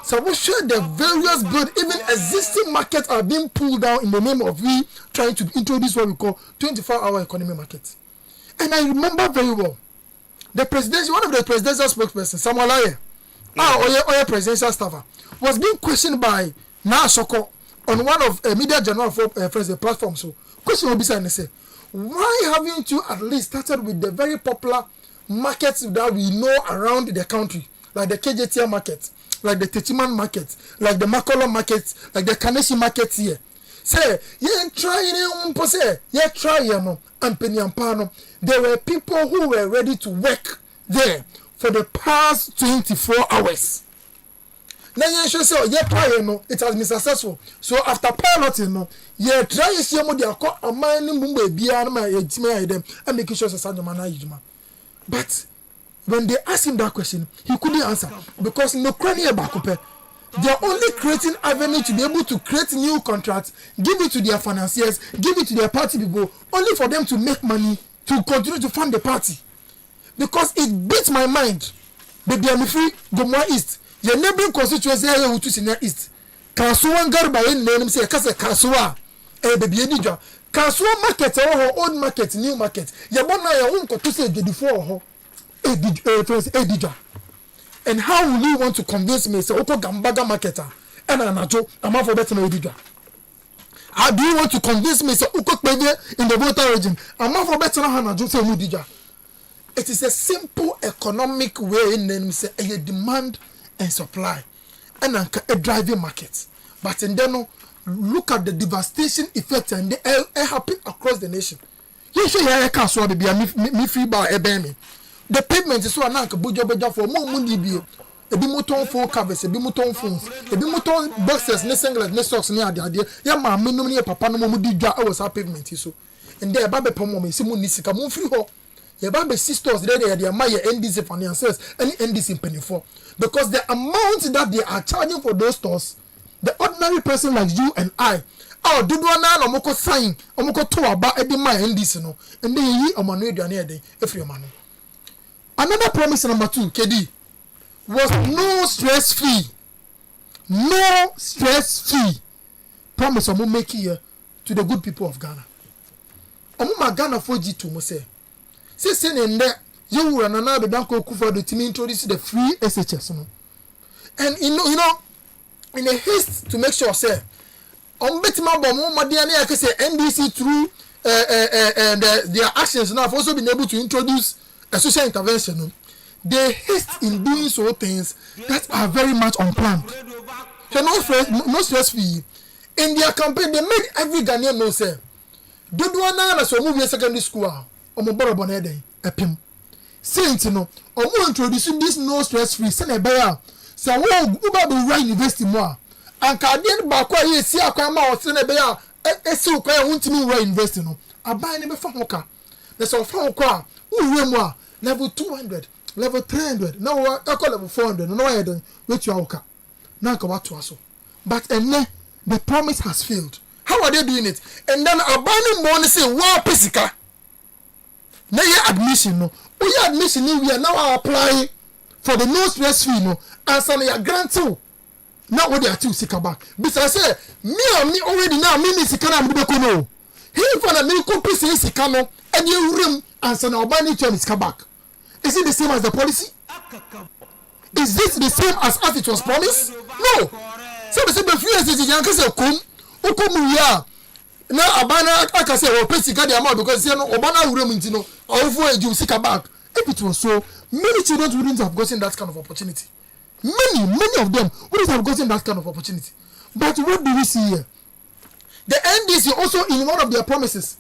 So we sure the various build, even existing markets are being pulled down in the name of we trying to introduce what we call 24-hour economy market. And I remember very well, one of the presidential spokespersons, Samuel Aye, our presidential staffer, was being questioned by Na Soko on one of media journal for the platform. So question will be saying, say, why haven't you at least started with the very popular markets that we know around the country, like the KJTR market, like the Techiman market, like the Makolo market, like the Kaneshi market here? Say, there were people who were ready to work there for the past 24 hours. Now you should say, it has been successful. So after piloting, try to see what they are called a mining them and making sure it's but when they asked him that question, he couldn't answer because no cranny back. They are only creating avenue to be able to create new contracts, give it to their financiers, give it to their party people, only for them to make money to continue to fund the party. Because it beats my mind. Baby, I'm free, Gomwa East. Your neighboring constituency here who to near East. Kasuwa Garba in name say Kasa Kasuwa. Baby, Nija. Kasuwa market or old market, new market. Yabona ya unko to say the before Edija. And how will you want to convince me say Oko Gambaga marketer and Anajo I'm for better Edija? How do you want to convince me say Oko Pede in the voter region? I'm for better Anajo say Edija. It is a simple economic way in them say a demand and supply and a driving market. But in then look at the devastation effect and they happen across the nation. You say I can't swallow be me free by a bemi. The pavement is so ananka buja for more mundi be a bimuton full covers, a bimuton phones, a bimuton boxes, ne singlet, ne socks near the idea. Ya ma minimum papa no mudi ja was our pavement so. And there babe pomo me simu nisika mun free ho. Ya babe sisters there they are my NDC financiers and NDC penny for. Because the amount that they are charging for those stores, the ordinary person like you and I, do na no moko sign, omoko to aba edi my NDC no, and they yi omanu aduane eden every man. Another promise number 2, KD, was no stress fee. No stress fee. Promise I'm make here to the good people of Ghana. I'm Ghana for G2 mo say. Say in there, you will another banko kufa the team introduce the free SHS. No? And you know, in a haste to make sure say, on betima bomo madiane I can say NDC through their actions now have also been able to introduce a social intervention. They haste in doing so things that are very much unplanned. So no stress free. In their campaign, they made every Ghanaian know say, "Do na so move secondary school. Omo borobo na eden epim." Since omo introducing this no stress free. Say na beya. Say wo uba be right university more. And ka den ba kwa ye si akwa ma o say na beya esi ukwa ya wuntimi right university no. Aban ne be fa hoka. Na so fa hoka uwe mu a level 200, level 300. Now I call level 400. No I don wait you hoka. Now ka what so. But the promise has failed. How are they doing it? And then abandoning money say wow pesika. Now your admission no. We admission we are now applying for the no stress fee no. And some your grant too. Now what they are to sika back. Because I say me already now me sika na mbe no. He for na me ko pese sika no and you room and some abandoning to sika back. Is it the same as the policy? Is this the same as it was promised? No. So the same few is yanka say kom okomu ya na abana aka say o pesi ka the amount because say no obana wure mu ntino ofo eju sika back. If it was so, many children wouldn't have gotten that kind of opportunity. Many of them wouldn't have gotten that kind of opportunity. But what do we see here? The NDC also in one of their promises,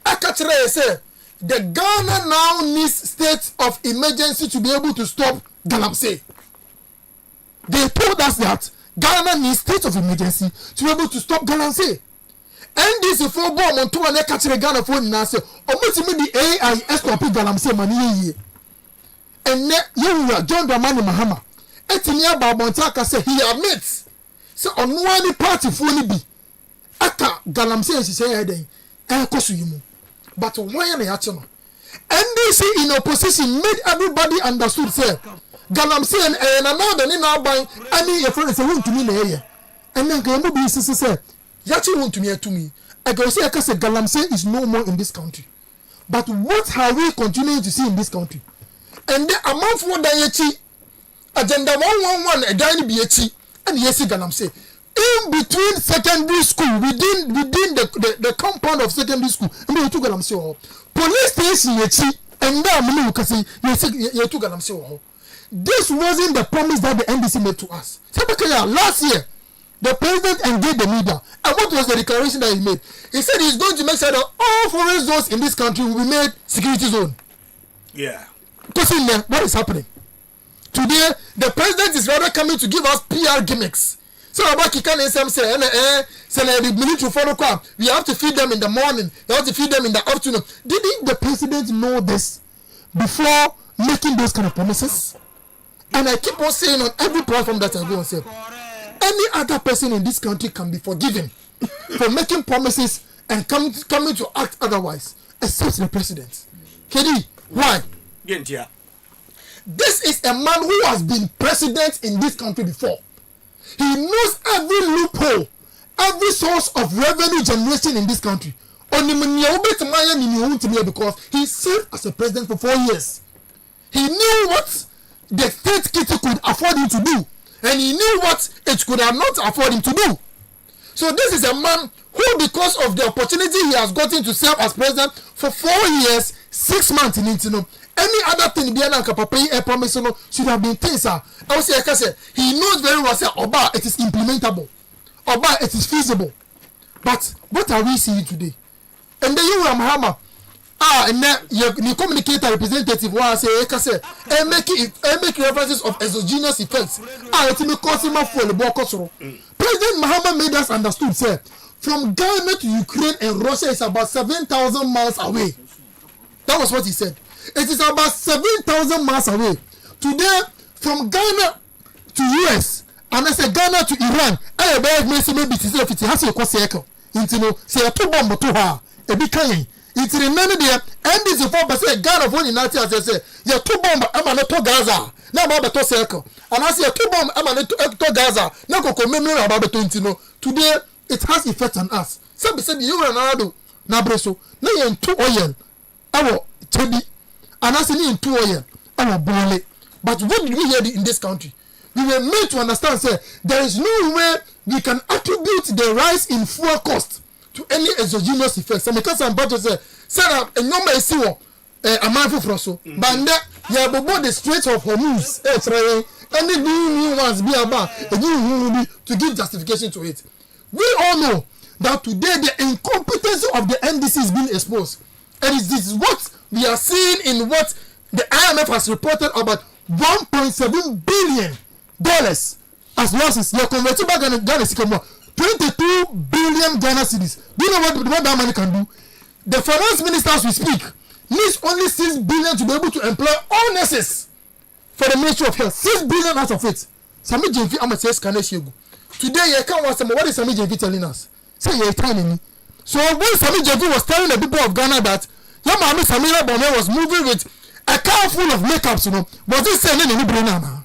Akachre say the Ghana now needs state of emergency to be able to stop Galamsey. They told us that Ghana needs state of emergency to be able to stop Galamsey. NDC for bomb on 2 and Akachre Ghana for Nase, or multiple the AI stop Galamsey money. And you John Dramani Mahama. Etinia Babontaka say he admits. So on one party fully be. Aka Galamsey say heading. But why are they actually? NDC in opposition made everybody understood say Galamsey and another in our buying any your friends want to me in the area. And then Gamu be say Yachi want to me. I go say Galamsey is no more in this country. But what are we continuing to see in this country? And the amount for the agenda 111 a dining BH and yes Galamsey. In between secondary school, within the compound of secondary school, and we took Galamsey. Police station and then you can say you took Galamsey. This wasn't the promise that the NDC made to us. Last year, the president engaged the media. And what was the declaration that he made? He said he's going to make sure that all foreign zones in this country will be made security zone. Yeah. What is happening? Today, the president is rather coming to give us PR gimmicks. So about Kikan and Sam say, the military follow up. We have to feed them in the morning. We have to feed them in the afternoon. Didn't the president know this before making those kind of promises? And I keep on saying on every platform that I go and say, any other person in this country can be forgiven for making promises and coming to act otherwise, except the president. KD, why? This is a man who has been president in this country before. He knows every loophole, every source of revenue generation in this country. Because he served as a president for 4 years. He knew what the state kitty could afford him to do, and he knew what it could have not afford him to do. So this is a man who, because of the opportunity he has gotten to serve as president for 4 years, 6 months in Intino, any other thing Biana Kapapi a promise should have been things. I will say, he knows very well, say, Oba, it is implementable. Oba, it is feasible. But what are we seeing today? And then you Hammer. And then you communicate a representative who say, and make references of exogenous effects. It may cause him for the Bokosoro. President Mahama made us understood, say, from Ghana to Ukraine and Russia is about 7,000 miles away. That was what he said. It is about 7,000 miles away. Today, from Ghana to US, and I say Ghana to Iran, I beg me maybe it has a circle. Say a 2 bomb to her, a big kind. It's remaining there, and this is 4% Ghana for United States. Say, you're 2 bomb, I'm not to Gaza. Now about the circle. And I say 2 bomb, I'm not to Gaza. Now go commemorate about the 20. Today, it has effect on us. Some said you and Nado, Nabreso, now you're in 2 oil. Our Teddy. And I say in 2 oil, our Bole. But what did we hear in this country? We were made to understand, say, there is no way we can attribute the rise in fuel cost to any exogenous effects. So because I'm about to say a number is still a man for so, but that you have about the Strait of Hormuz, and the new ones be about to give justification to it. We all know that today the incompetence of the NDC is being exposed, and this is what we are seeing in what the IMF has reported about $1.7 billion as losses. Your convertible Ghana is 22 billion Ghana cedis. Do you know what that money can do? The finance minister, as we speak, needs only 6 billion to be able to employ all nurses for the Ministry of Health. 6 billion out of it. Sami Jenfi, I'm a sales Kaneshego. Today, you can't watch what is Sami Jenfi telling us? Say you're telling me. So when Sami Jenfi was telling the people of Ghana that your mommy Samira Bome was moving with a car full of makeups, was he saying any brain now?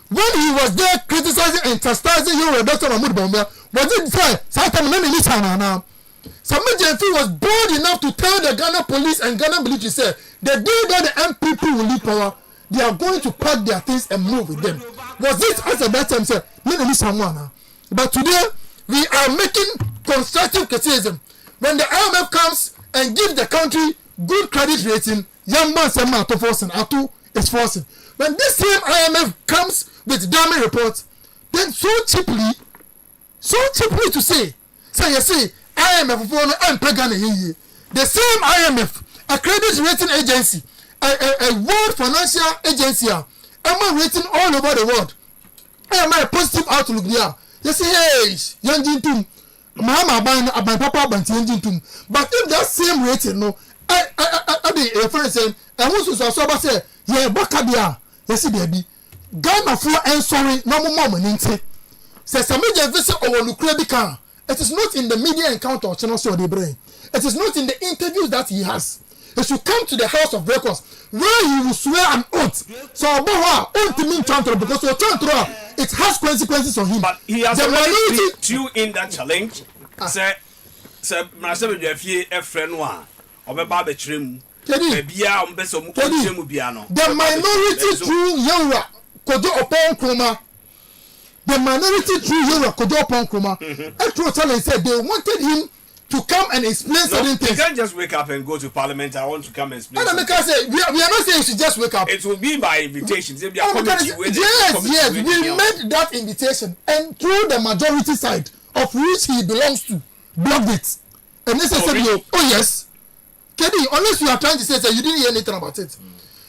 When he was there criticizing and chastising you, Dr. Mahmoud Bawumia, was it fair? Now, Sami Jenfi was bold enough to tell the Ghana police and Ghana military, say, the day that the MPP will leave power, they are going to pack their things and move with them. Was it as at that time, sir? But today, we are making constructive criticism. When the IMF comes and gives the country good credit rating, young man Sema to forcing, Atu is forcing. When this same IMF comes with damning reports, then so cheaply to say you see, IMF for and Pagana here. The same IMF, a credit rating agency, a world financial agency, am rating all over the world. Am I a positive outlook there? You see, hey, young Jintum, Mama my papa Bantin. But if that same rating, no, I the friend saying, I want to say, yeah, Bakadia, yes, baby. Ghana for and sorry, no more moment. Says some media visit or Lucrebica. It is not in the media encounter or channel show the brain. It is not in the interviews that he has. He should come to the House of Records where he will swear an oath. So about because it has consequences on him. But he has the already put you in that challenge. Say, myself, if you a friend one, or a barber trim, the minority through Yara could do upon Kuma. The minority through Yara could do upon Kuma. Actual challenge said they wanted him to come and explain certain things. You can't just wake up and go to Parliament. I want to come and explain. No, because we are not saying you should just wake up. It will be by invitation. Yes, we made that invitation, and through the majority side of which he belongs to, blocked it. And they said, oh yes, Kedi, unless you are trying to say you didn't hear anything about it.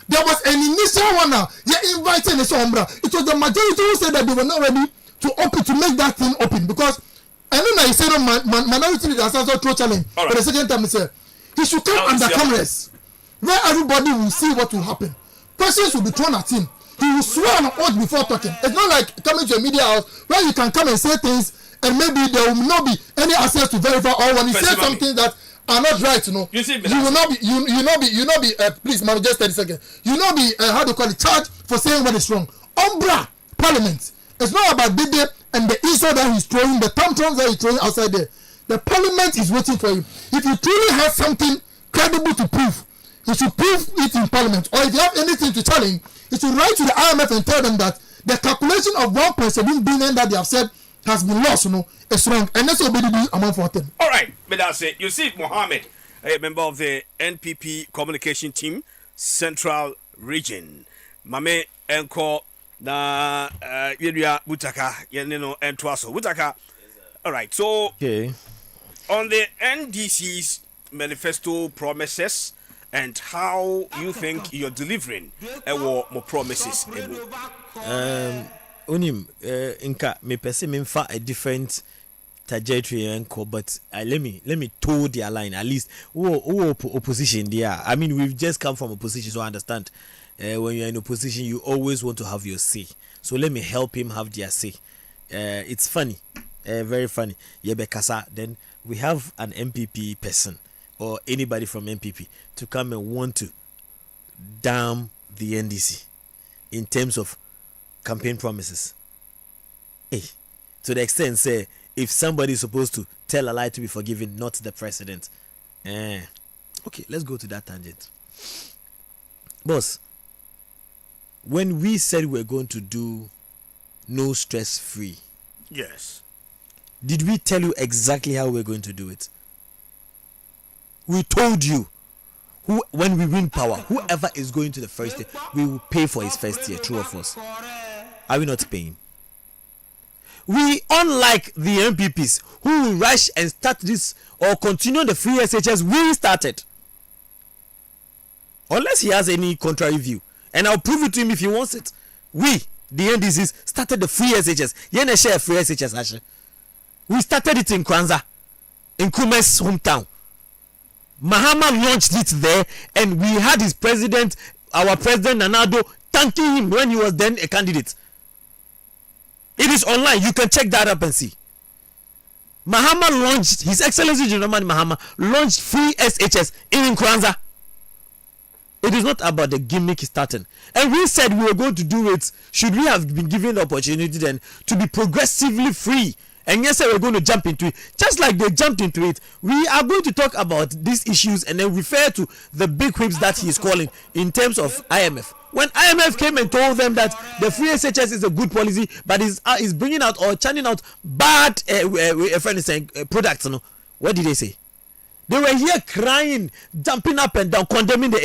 There was an initial one now. You invited the Sombra. It was the majority who said that they were not ready to make that thing open because. And then I said, minority leaders also throw challenge. Right. For the second time, he said, he should come under cameras where everybody will see what will happen. Questions will be thrown at him. He will swear an oath before talking. It's not like coming to a media house where you can come and say things and maybe there will not be any access to verify or when he says something that are not right, you will not be, please, ma'am, just 30 seconds. You will not be, how do you call it, charged for saying what is wrong. Umbra, Parliament. It's not about Dede and the insult that he's throwing, the tantrums that he's throwing outside there. The Parliament is waiting for him. If you truly have something credible to prove, you should prove it in Parliament. Or if you have anything to challenge, you should write to the IMF and tell them that the calculation of 1.7 billion that they have said has been lost, is wrong. And that's what we do among for them. All right, but that's it. You see, Mohammed, a member of the NPP communication team, Central Region. Mame Enko. Na Yeria Butaka, Yenino and Twaso. Butaka. All right, so on the NDC's manifesto promises and how you think you're delivering more promises. Unim, Inka, me pese me fa a different trajectory enko, but let me toe their line at least. Opposition there. I mean, we've just come from opposition, so I understand. When you're in opposition, you always want to have your say. So let me help him have their say. It's funny, very funny. Yebekasa. Then we have an MPP person or anybody from MPP to come and want to damn the NDC in terms of campaign promises. Hey, to the extent, say, if somebody is supposed to tell a lie to be forgiven, not the president. Okay, let's go to that tangent. Boss, when we said we're going to do no stress free, yes, Did we tell you exactly how we're going to do it? We told you when we win power, whoever is going to the first year, we will pay for his first year. True of us. Are we not paying? We, unlike the MPPs who will rush and start this or continue the free SHS we started, unless he has any contrary view, and I'll prove it to him if he wants it. We, the NDCs, started the free SHS. Yene share free SHS actually. We started it in Kwanzaa, in Kume's hometown. Mahama launched it there, and we had his president, our president Nanado, thanking him when he was then a candidate. It is online. You can check that up and see. Mahama launched, His Excellency General Mahama launched free SHS in Kwanzaa. It is not about the gimmick starting. And we said we were going to do it. Should we have been given the opportunity then to be progressively free? And yes, we're going to jump into it. Just like they jumped into it, we are going to talk about these issues and then refer to the big whips that he is calling in terms of IMF. When IMF came and told them that the free SHS is a good policy, but is bringing out or churning out bad products, what did they say? They were here crying, jumping up and down, condemning the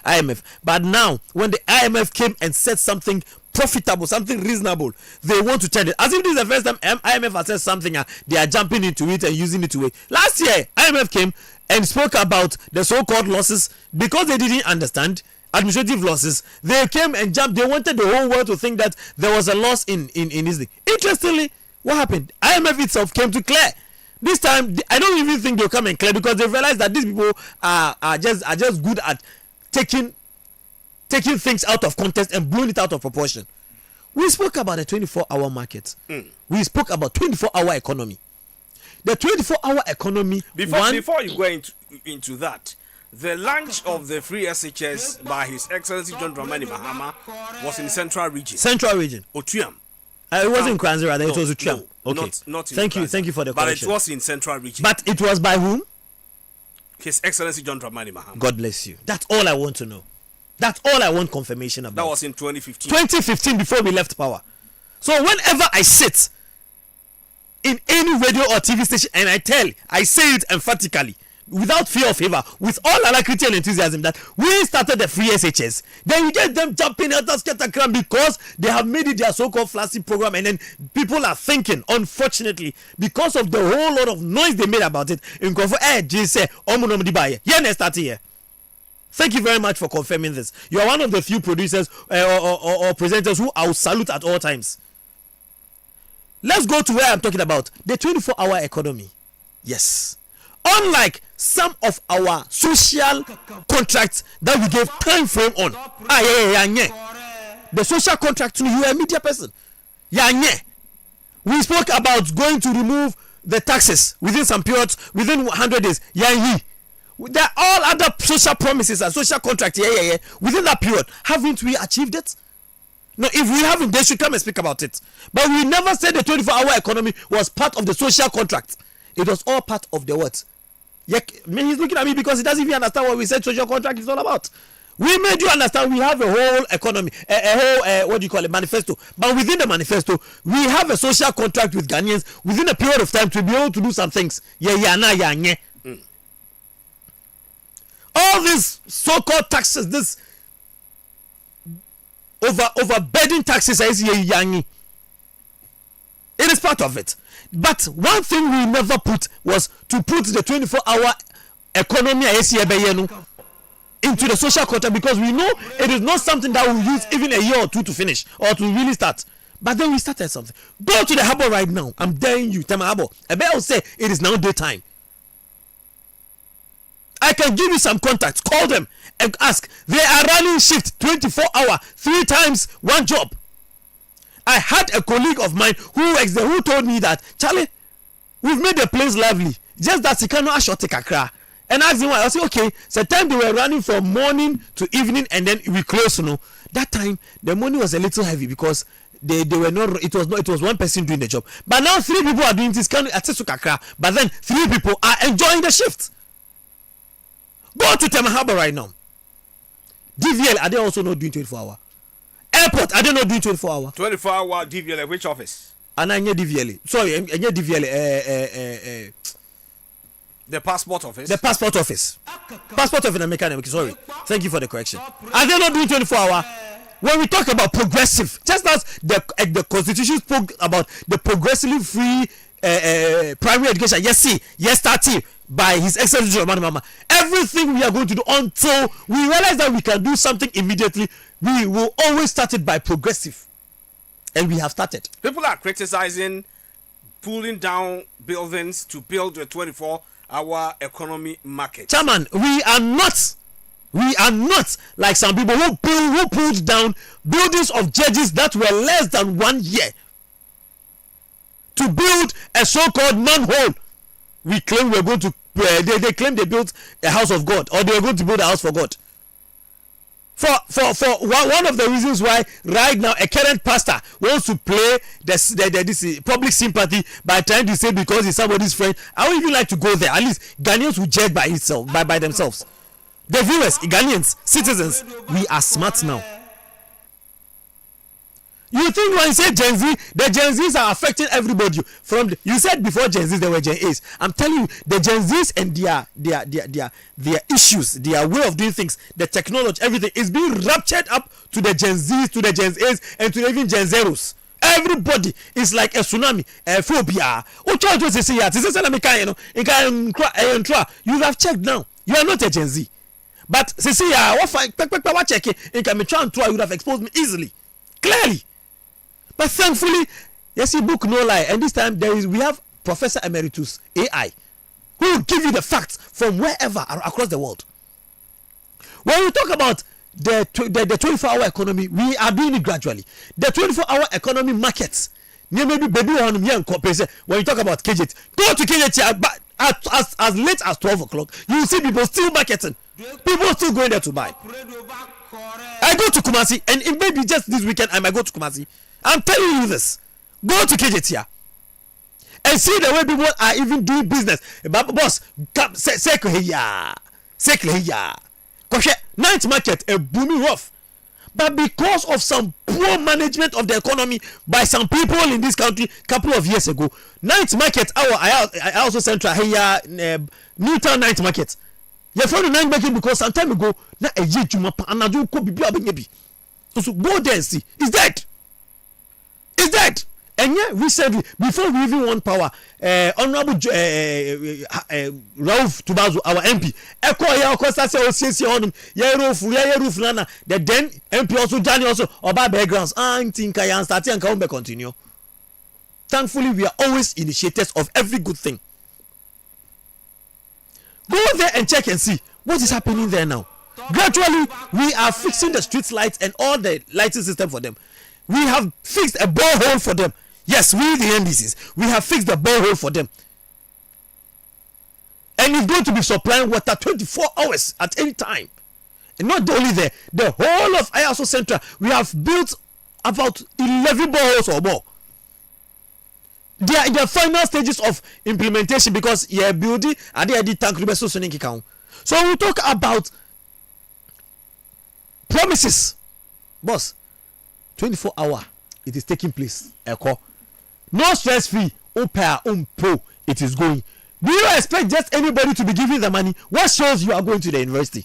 IMF. But now, when the IMF came and said something profitable, something reasonable, they want to turn it. As if this is the first time IMF has said something, they are jumping into it and using it to wait. Last year, IMF came and spoke about the so-called losses because they didn't understand administrative losses. They came and jumped. They wanted the whole world to think that there was a loss in this thing. Interestingly, what happened? IMF itself came to clear. This time, I don't even think they'll come and clear because they realize that these people are just good at taking things out of context and blowing it out of proportion. We spoke about the 24-hour market. We spoke about 24-hour economy. The 24-hour economy. Before you go into that, the launch of the free SHS by His Excellency John Dramani Mahama was in the Central Region. Central Region. Otuam. It wasn't Kwanzaa, rather. It was Otuam. No, okay. Not in thank Kwanzaa. you for the correction. But it was in Central Region. But it was by whom? His Excellency John Dramani Mahama. God bless you. That's all I want to know. That's all I want confirmation about. That was in 2015. 2015, before we left power. So whenever I sit in any radio or TV station and I say it emphatically, without fear of favor, with all alacrity and enthusiasm, that we started the free SHS, then you get them jumping at us because they have made it their so-called flashy program, and then people are thinking, unfortunately, because of the whole lot of noise they made about it, in thank you very much for confirming this. You are one of the few producers or presenters who I will salute at all times. Let's go to where I'm talking about, the 24-hour economy. Yes. Unlike some of our social contracts that we gave time frame on. The social contract, you are a media person. We spoke about going to remove the taxes within some periods, within 100 days. There are all other social promises and social contracts within that period. Haven't we achieved it? No, if we haven't, they should come and speak about it. But we never said the 24-hour economy was part of the social contract. It was all part of the what? He's looking at me because he doesn't even understand what we said social contract is all about. We made you understand we have a whole economy, a whole, manifesto. But within the manifesto, we have a social contract with Ghanaians within a period of time to be able to do some things. All these so-called taxes, this overburden taxes, it is part of it. But one thing we never put was to put the 24-hour economy into the social contract, because we know it is not something that will use even a year or two to finish or to really start. But then we started something. Go to the harbor right now. I'm daring you. Tema Harbor. I will say it is now daytime. I can give you some contacts. Call them and ask. They are running shift 24-hour, 3 times one job. I had a colleague of mine who told me that, Charlie, we've made the place lively. Just that Sikano Ashotekakra. And I asked him why. I said, okay, so time they were running from morning to evening and then we close, That time the money was a little heavy because they were not, it was one person doing the job. But now 3 people are doing this kind of Kakra, but then 3 people are enjoying the shift. Go to Tema Harbor right now. DVL, are they also not doing 24-hour? Airport, are they not doing 24-hour? 24-hour DVL, which office? and I DVL. Sorry, DVL. The passport office. The passport office. Passport office in America. Sorry. Thank you for the correction. Are they not doing 24-hour? When we talk about progressive, just as the Constitution spoke about the progressively free primary education, starting by His Excellency Mama. Everything we are going to do until we realize that we can do something immediately, we will always start it by progressive, and we have started. People are criticizing pulling down buildings to build a 24-hour economy market. Chairman, we are not like some people who pulled down buildings of judges that were less than 1 year to build a so-called manhole. We claim we're going to they claim they built a house of God, or they are going to build a house for God. For one of the reasons why right now a current pastor wants to play this public sympathy by trying to say because he's somebody's friend. I would even like to go there. At least Ghanaians will judge by themselves. The viewers, Ghanaians, citizens, we are smart now. You think when you say Gen Z, the Gen Zs are affecting everybody. You said before Gen Zs there were Gen As. I'm telling you, the Gen Zs and their issues, their way of doing things, the technology, everything is being raptured up to the Gen Zs, to the Gen As, and to even Gen Zeros. Everybody is like a tsunami, a phobia. You have checked now. You are not a Gen Z. But what check it? You would have exposed me easily, clearly. But thankfully, yes, book no lie. And this time we have Professor Emeritus AI, who will give you the facts from wherever across the world. When we talk about the 24-hour economy, we are doing it gradually. The 24-hour economy markets, maybe baby when you talk about KJT, go to KJT as late as 12 o'clock. You will see people still marketing. People still going there to buy. I go to Kumasi, and maybe just this weekend I might go to Kumasi. I'm telling you this. Go to KJT and see the way people are even doing business. Boss, come say night market a booming rough. But because of some poor management of the economy by some people in this country couple of years ago, night market I also central here Newtown night market. You found the night market because some time ago na a year juma and I ko bibi abenyebi. So go there and see. It's dead. It's dead. And yet recently, before we even won power, Honorable Rauf Tubazu, our MP, the then MP also Johnny also about backgrounds. I think I am starting and come back continue. Thankfully, we are always initiators of every good thing. Go there and check and see what is happening there now. Gradually, we are fixing the street lights and all the lighting system for them. We have fixed a borehole for them. Yes, we the NDCs, we have fixed the borehole for them. And it's going to be supplying water 24 hours at any time. And not only there, the whole of Ayaso Central, we have built about 11 boreholes or more. They are in the final stages of implementation because you're building and they are the tank. So we talk about promises. Boss, 24 hours, it is taking place. No stress free, it is going. Do you expect just anybody to be giving the money? What shows you are going to the university?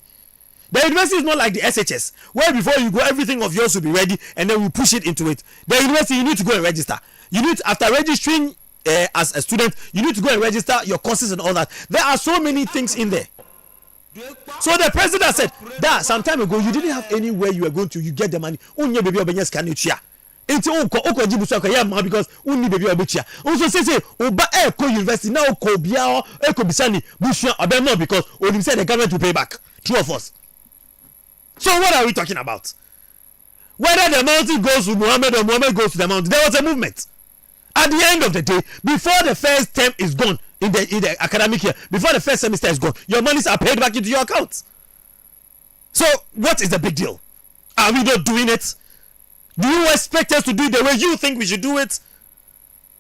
The university is not like the SHS, where before you go, everything of yours will be ready and then we push it into it. The university, you need to go and register. You need, after registering as a student, you need to go and register your courses and all that. There are so many things in there. So the president said that some time ago you didn't have anywhere you were going to, you get the money. Into because only baby obuchia. Also say oba eko university now ko bia eko bisani bushia abemo because only said the government will pay back. True of us. So what are we talking about? Whether the mountain goes to Muhammad or Muhammad goes to the mountain, there was a movement. At the end of the day, before the first term is gone in the academic year, before the first semester is gone, your monies are paid back into your accounts. So what is the big deal? Are we not doing it? Do you expect us to do it the way you think we should do it?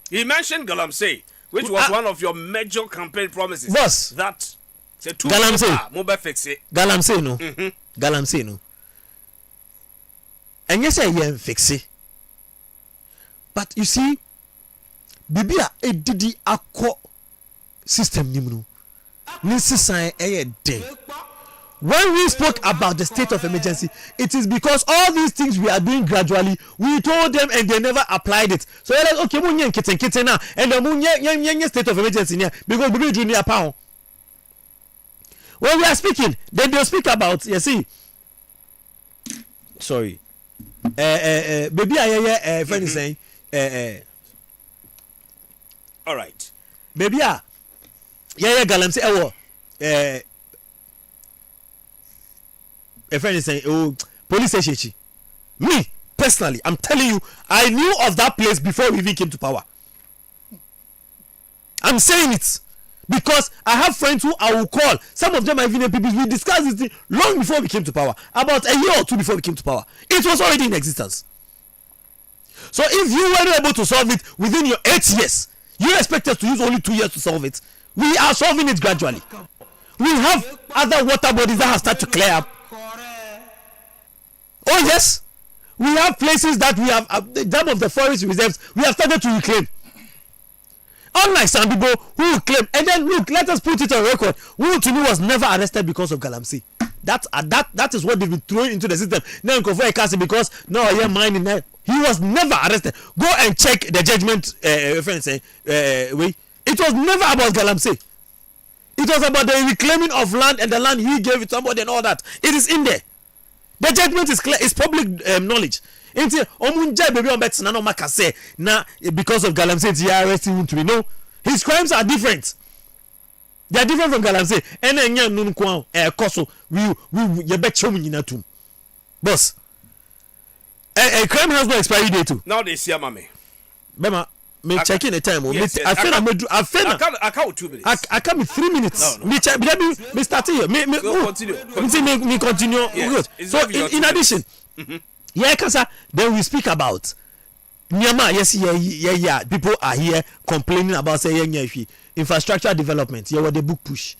He mentioned Galamsey, which was one of your major campaign promises. Boss, that Galamsey no. Galamsey no. And yes, I am fix it. But you see, bibia edidi akọ system nim no nisisan dey. When we spoke about the state of emergency, it is because all these things we are doing gradually, we told them and they never applied it. So they're like, okay, munye kitten now, and the munye state of emergency here because we do near pound. When we are speaking, then they'll speak about, you see, sorry, baby, friend is saying, all right, baby, galamsey, a friend is saying, oh, police station. Me, personally, I'm telling you, I knew of that place before we even came to power. I'm saying it because I have friends who I will call. Some of them are even people. We discussed this long before we came to power. About a year or two before we came to power. It was already in existence. So if you were able to solve it within your 8 years, you expect us to use only 2 years to solve it. We are solving it gradually. We have other water bodies that have started to clear up. Oh yes, we have places that we have some of the forest reserves we have started to reclaim. Unlike some people who will claim, and then look, let us put it on record. Who to me was never arrested because of galamsey. That is what they've been throwing into the system. Now because no, I mining now. He was never arrested. Go and check the judgment reference. Way. It was never about galamsey. It was about the reclaiming of land and the land he gave it to somebody and all that. It is in there. The judgment is clear. It's public knowledge. Omunjai baby on bets no maka say na because of galamsey he arrested him to be no. His crimes are different. They are different from galamsey. And enya nun kwa koso we ye bet chom nyina tum. Boss. A crime has no expiry date too. Now they see mama. Bema me checking the time. Yes, I count 2 minutes. I come in 3 minutes. No. Me check. Me start here. Me continue. Me continue. Yes. Good. So in addition, yeah, kasa. Then we speak about Nyama. Yes, yeah. People are here complaining about say infrastructure development. Yeah, what the book push.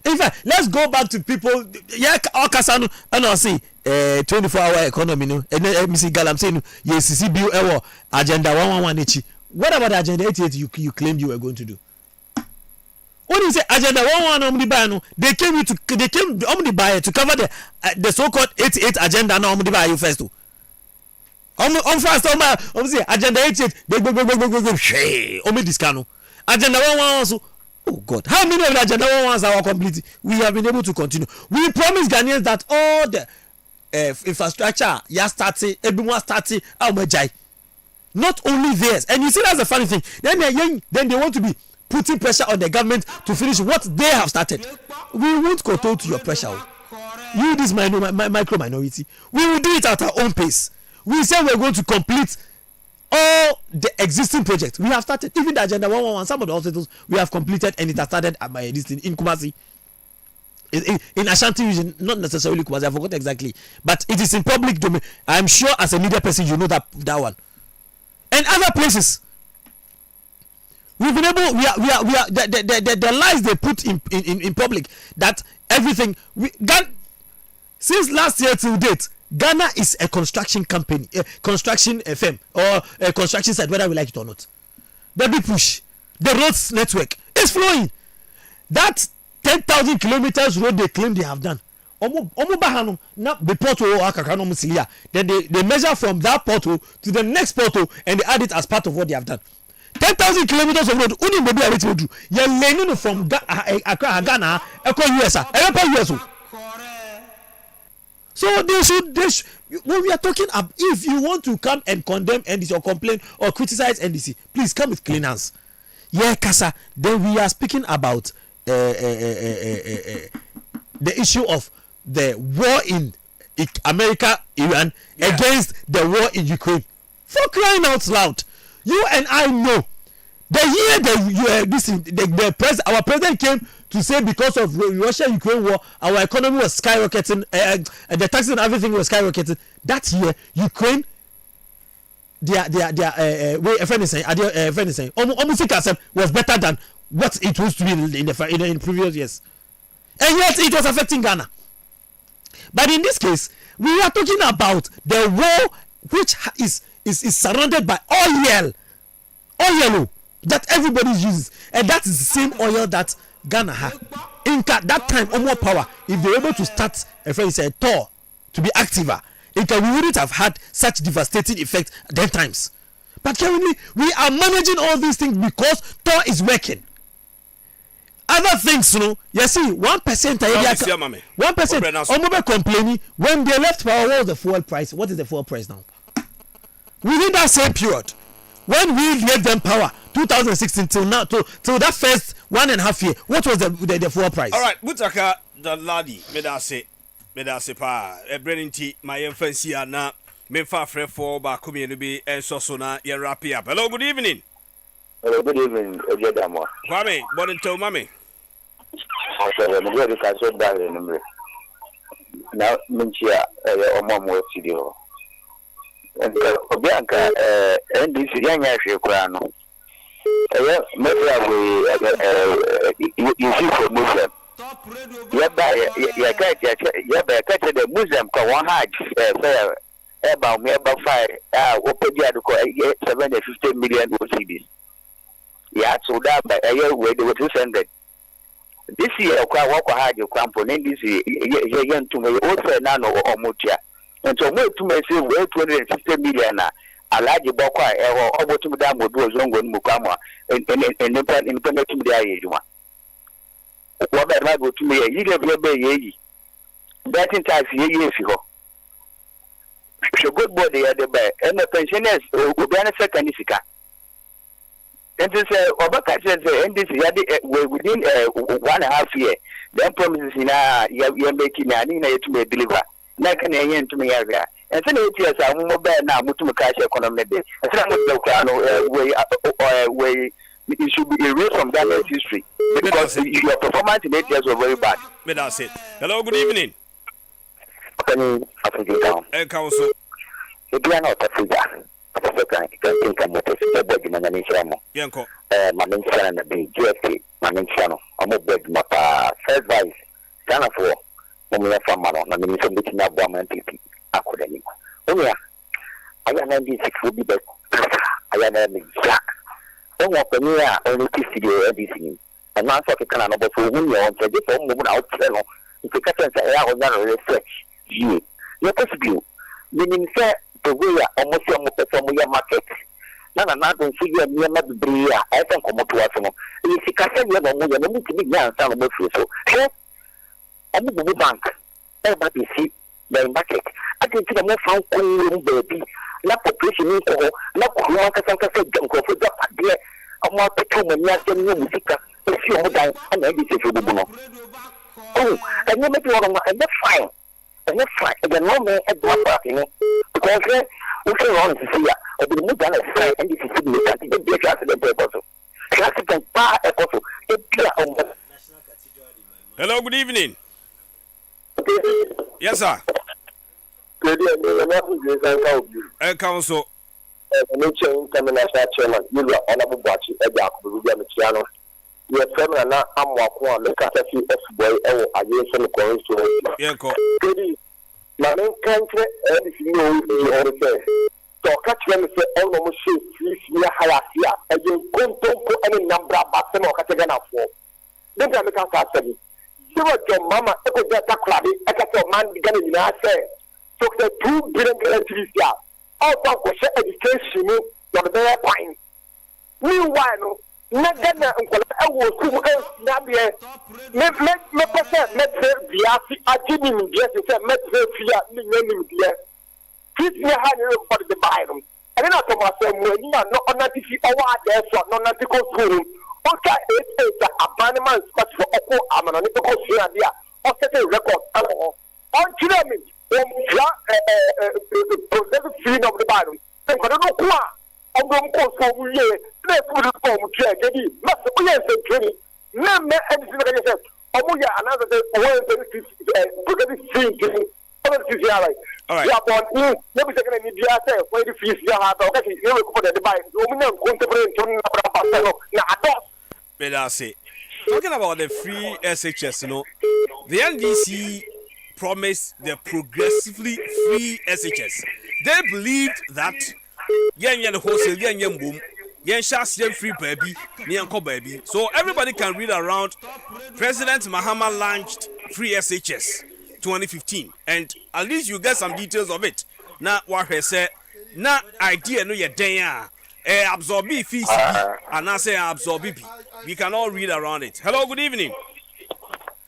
In fact, let's go back to people. Yeah, Okasano and I see 24-hour economy. No, and then MC Galam saying yes, CCB agenda 111. What about agenda 88 you claimed you were going to do? When you say agenda 111 they came omnibuy to cover the so-called 88 agenda now omnibuy you first too. On first say agenda 88 they go shey discount agenda 111 so oh God, how many of the agenda 111s are complete? We have been able to continue. We promise Ghanaians that all the infrastructure everyone starting not only theirs. And you see that's the funny thing. Then they want to be putting pressure on the government to finish what they have started. We won't control to your pressure. You this micro minority. We will do it at our own pace. We say we're going to complete all the existing projects. We have started. Even the agenda 111, some of the hospitals we have completed and it has started at my this in Kumasi. In Ashanti region, not necessarily Kumasi, I forgot exactly. But it is in public domain. I'm sure as a media person you know that one. And other places, we've been able. We are the lies they put in public that everything. Since last year till date, Ghana is a construction company, a construction firm or a construction site, whether we like it or not. The big push, the roads network is flowing. That 10,000 kilometers road they claim they have done. Then they measure from that portal to the next portal and they add it as part of what they have done. 10,000 kilometers of road. Only maybe I will do. You're learning from Ghana, US. So they should. When we are talking about, if you want to come and condemn NDC or complain or criticize NDC, please come with clean hands. Yeah, Kasa. Then we are speaking about the issue of the war in America, Iran against the war in Ukraine. For crying out loud, you and I know the year our president came to say because of Russia-Ukraine war, our economy was skyrocketing, and the taxes and everything was skyrocketing. That year, Ukraine, their way a friend is saying, was better than what it used to be in the previous years, and yet it was affecting Ghana. But in this case, we are talking about the war which is surrounded by oil. oil that everybody uses, and that is the same oil that Ghana had. In that time, more power. If they were able to start a friend said Thor to be activer, we wouldn't have had such devastating effect at that times. But currently, we are managing all these things because Thor is working. Other things, you see, 1%, 1%, almost complaining when they left power. What was the fuel price? What is the fuel price now? Within that same period, when we gave them power, 2016 till now, till that first 1.5 year, what was the fuel price? All right, Butaka, the lady, me say pa, Brennan T, my infancy, na me fa frɛ for ba community and so na ye wrap up. Hello, good evening. Hello, good evening, Ojedamo. Kwame, morning to mommy. Okay, I'm going to cancel that number. Now, Minchia, Omo studio. And Obianca, and this young actually crown. Maybe you see for Muslim. You catch the Muslim, one hajj, fair, about me about 5, open the 750 million CDs. Yeah, so that by a year where they were 200. This year, I walk a hard component. This year, young to me, also nano or mutia. And so, more to me, say, well, 250 million. A large boka, or over to Madame would do a zone when Mukama and independent to the age one. What I go to me, you get your baby. That in time, years ago. So, good body at the back, and the pensioners will be a second. And to say, Obaka says, and this within 1.5 year, then promises in you're making an in to me deliver. Not can I to me area. And then 8 years, I'm mobile now, Mutumacash economy. And some of the way it should be erased from Ghana's history because your performance in 8 years was very bad. But that's it. Hello, good evening. African town. And council. If you are not a figure. Yanko. Maminchana na be GFK, Maminchano, I'm a big mapa, first vice, Ghana for Mumia Famano, na minister meeting up 1 PP, academic. Oh, yeah, I am 96 will be back. I am a jack. Don't want the near only studio everything. And now for the Canada, but for whom you want to get home out, if the captain say, I will not research you. Let us do. Meaning, sir. The way almost your market. Nana not going to see you near Mabria. I can come to us. If you can send your money, you need to be young, son of so. I'm the bank. Everybody see the market. I can see the more found cool baby. Not population in Koho, not Kuaka junk of the idea of more people when you are telling you music. If you are down, and I did say for the bono. Oh, and you make one and that's fine. And that's fine. And then no man at one party, because we can run to see ya. Or the new Ghana side, and this is significant. The big accident apostle. Classic bar apostle. Hello, good evening. Yes, sir. And council. International chairman, you are honorable Bachi, Jacob, your family are not walking look at a few boy or against some correspondence. My main country, everything you already say. So, catch them say, oh, no, please, we are Halasia, and you don't put any number of Bassam or Catagana for. Then I make us say, you are your mama, I could get a club, I got your man beginning in our say. So, the 2 billion guarantees, yeah. All talk was education, you're the bear pine. Meanwhile, Nagana I will come Nabia. Me person met Viasi, I didn't get to met Fia, name dear. Please me hand for the Bible. I don't know myself when you are not on that if you are there for non article school. Okay, it's a abandonment spot for Oko Amanonical Syria. Or set a record. On Chile, progressive freedom of the Bible. I don't know who. I'm going to go for you. Let's put it on check. Master, we are saying, no, anything like I said. Omuya, another day, progressive freedom. All right. Yeah, but never second in the say, where the fees you have, okay, you will put the Bible. You know, contemporary, but I say, talking about the free SHS, the NDC promised the progressively free SHS. They believed that Yan wholesale, Yan boom, yen shas yen free baby yen ko baby so everybody can read around. President Mahama launched free SHS 2015 and at least you get some details of it. Now what he said na idea no ye den absorb fees and I say absorb we can all read around it. Hello, good evening.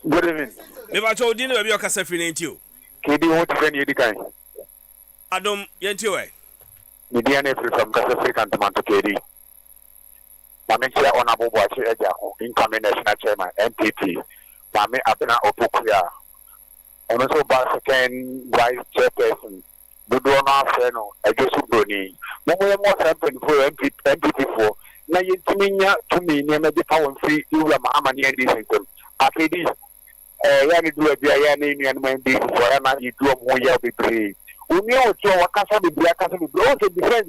Good evening. Never told you you can say free you. Kidi want to send you the kind. Adam yentiwe. Median from African to Manto Mame Chair Honorable Boachi Ejaho, incoming national chairman, NPP. Mame Abena Opokuya. And also by second vice chairperson, Budona Feno, Ejosu Bruni. Momo more sample for NPP for. Na yintiminya to me near the power free, you are Mahamani and this. After this, yani do a Biayani and when this for Anna, you do a more year be brave. Uni ocho wakasa biblia kasa biblia o se defend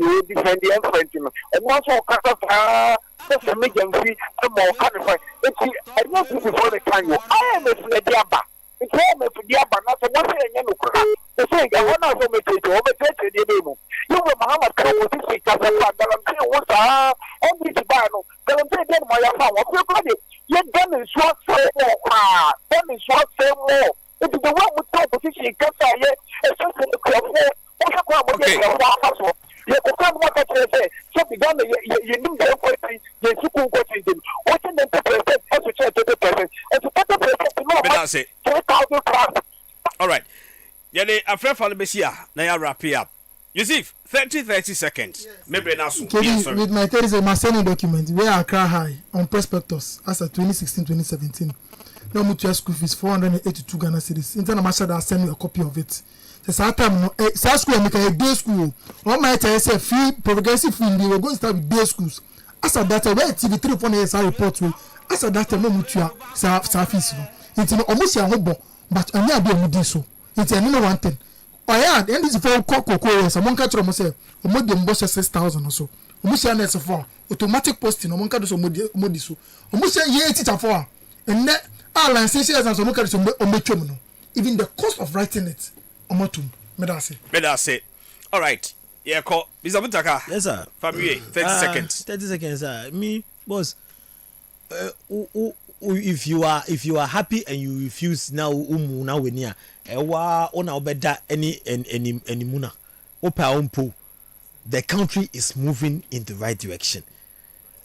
the enfront no and also kasa so make them free more qualify it's I know before the time I am a diaba it's home to diaba na so what say no kra they say I want to make it over take the demo you will Muhammad ko to say kasa wa dalam say wo sa every time no dalam say dem mo ya fa wo ko de ye dem is what say more dem is what say more it is the one with opposition kasa ye especially the club also come with the you come what I say so be done you need the question you see question what in the president as to check the president as to the president no that's it 2000 class all right yele afre fa le besia na ya wrap it up you see 30 seconds maybe now so with my 30 my sending document where Accra High on prospectus as of 2016-2017 no mutual school fees 482 Ghana cedis international that send me a copy of it. So time no school make a day school. All my tell say free progressive free we will go start with day schools. As of that where TV3 for years report we. As of that no mutual fees no. It's no almost ya hobo but only abi omu dey so. It's no one thing. Oya and this for kokoko someone catch am say omo dey mbo 6,000 or so. Omo say na for automatic posting omo catch so omo dey so. Omo say ye teacher for and all sensations and some catch so omo twem no. Even the cost of writing it Omotum, Medase. All right. Yeah, call. Mr. Butaka. Yes, sir. Family, 30 seconds. 30 seconds, sir. Me, boss. If you are happy and you refuse now, now we near. Ewa ona obeda any muna. Opa umpo. The country is moving in the right direction.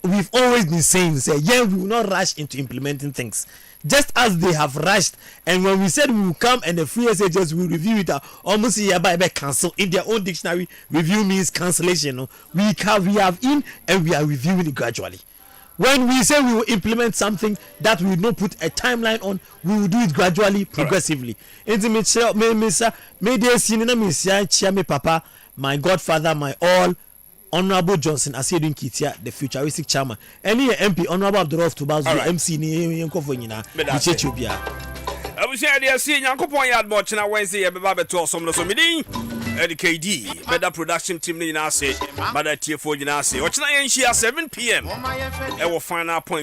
We've always been saying, yeah, we will not rush into implementing things. Just as they have rushed, and when we said we will come and the free SHS will review it, almost hereby cancel in their own dictionary. Review means cancellation. No? We have in and we are reviewing it gradually. When we say we will implement something that we will not put a timeline on, we will do it gradually, progressively. Me papa, my godfather, my all. Honorable Johnson Asiedu Kitia, the futuristic chairman. Any MP, Honorable Abdurrahman Tubazu, MC ni Yankofo nyina. Bichechu bia. Abusia dia si Nyankopon yard watch na Wednesday e beba beto som no so midin. KD, better production team ni na say, better TFO nyina say. Watch na yenhia 7 p.m. E wo final point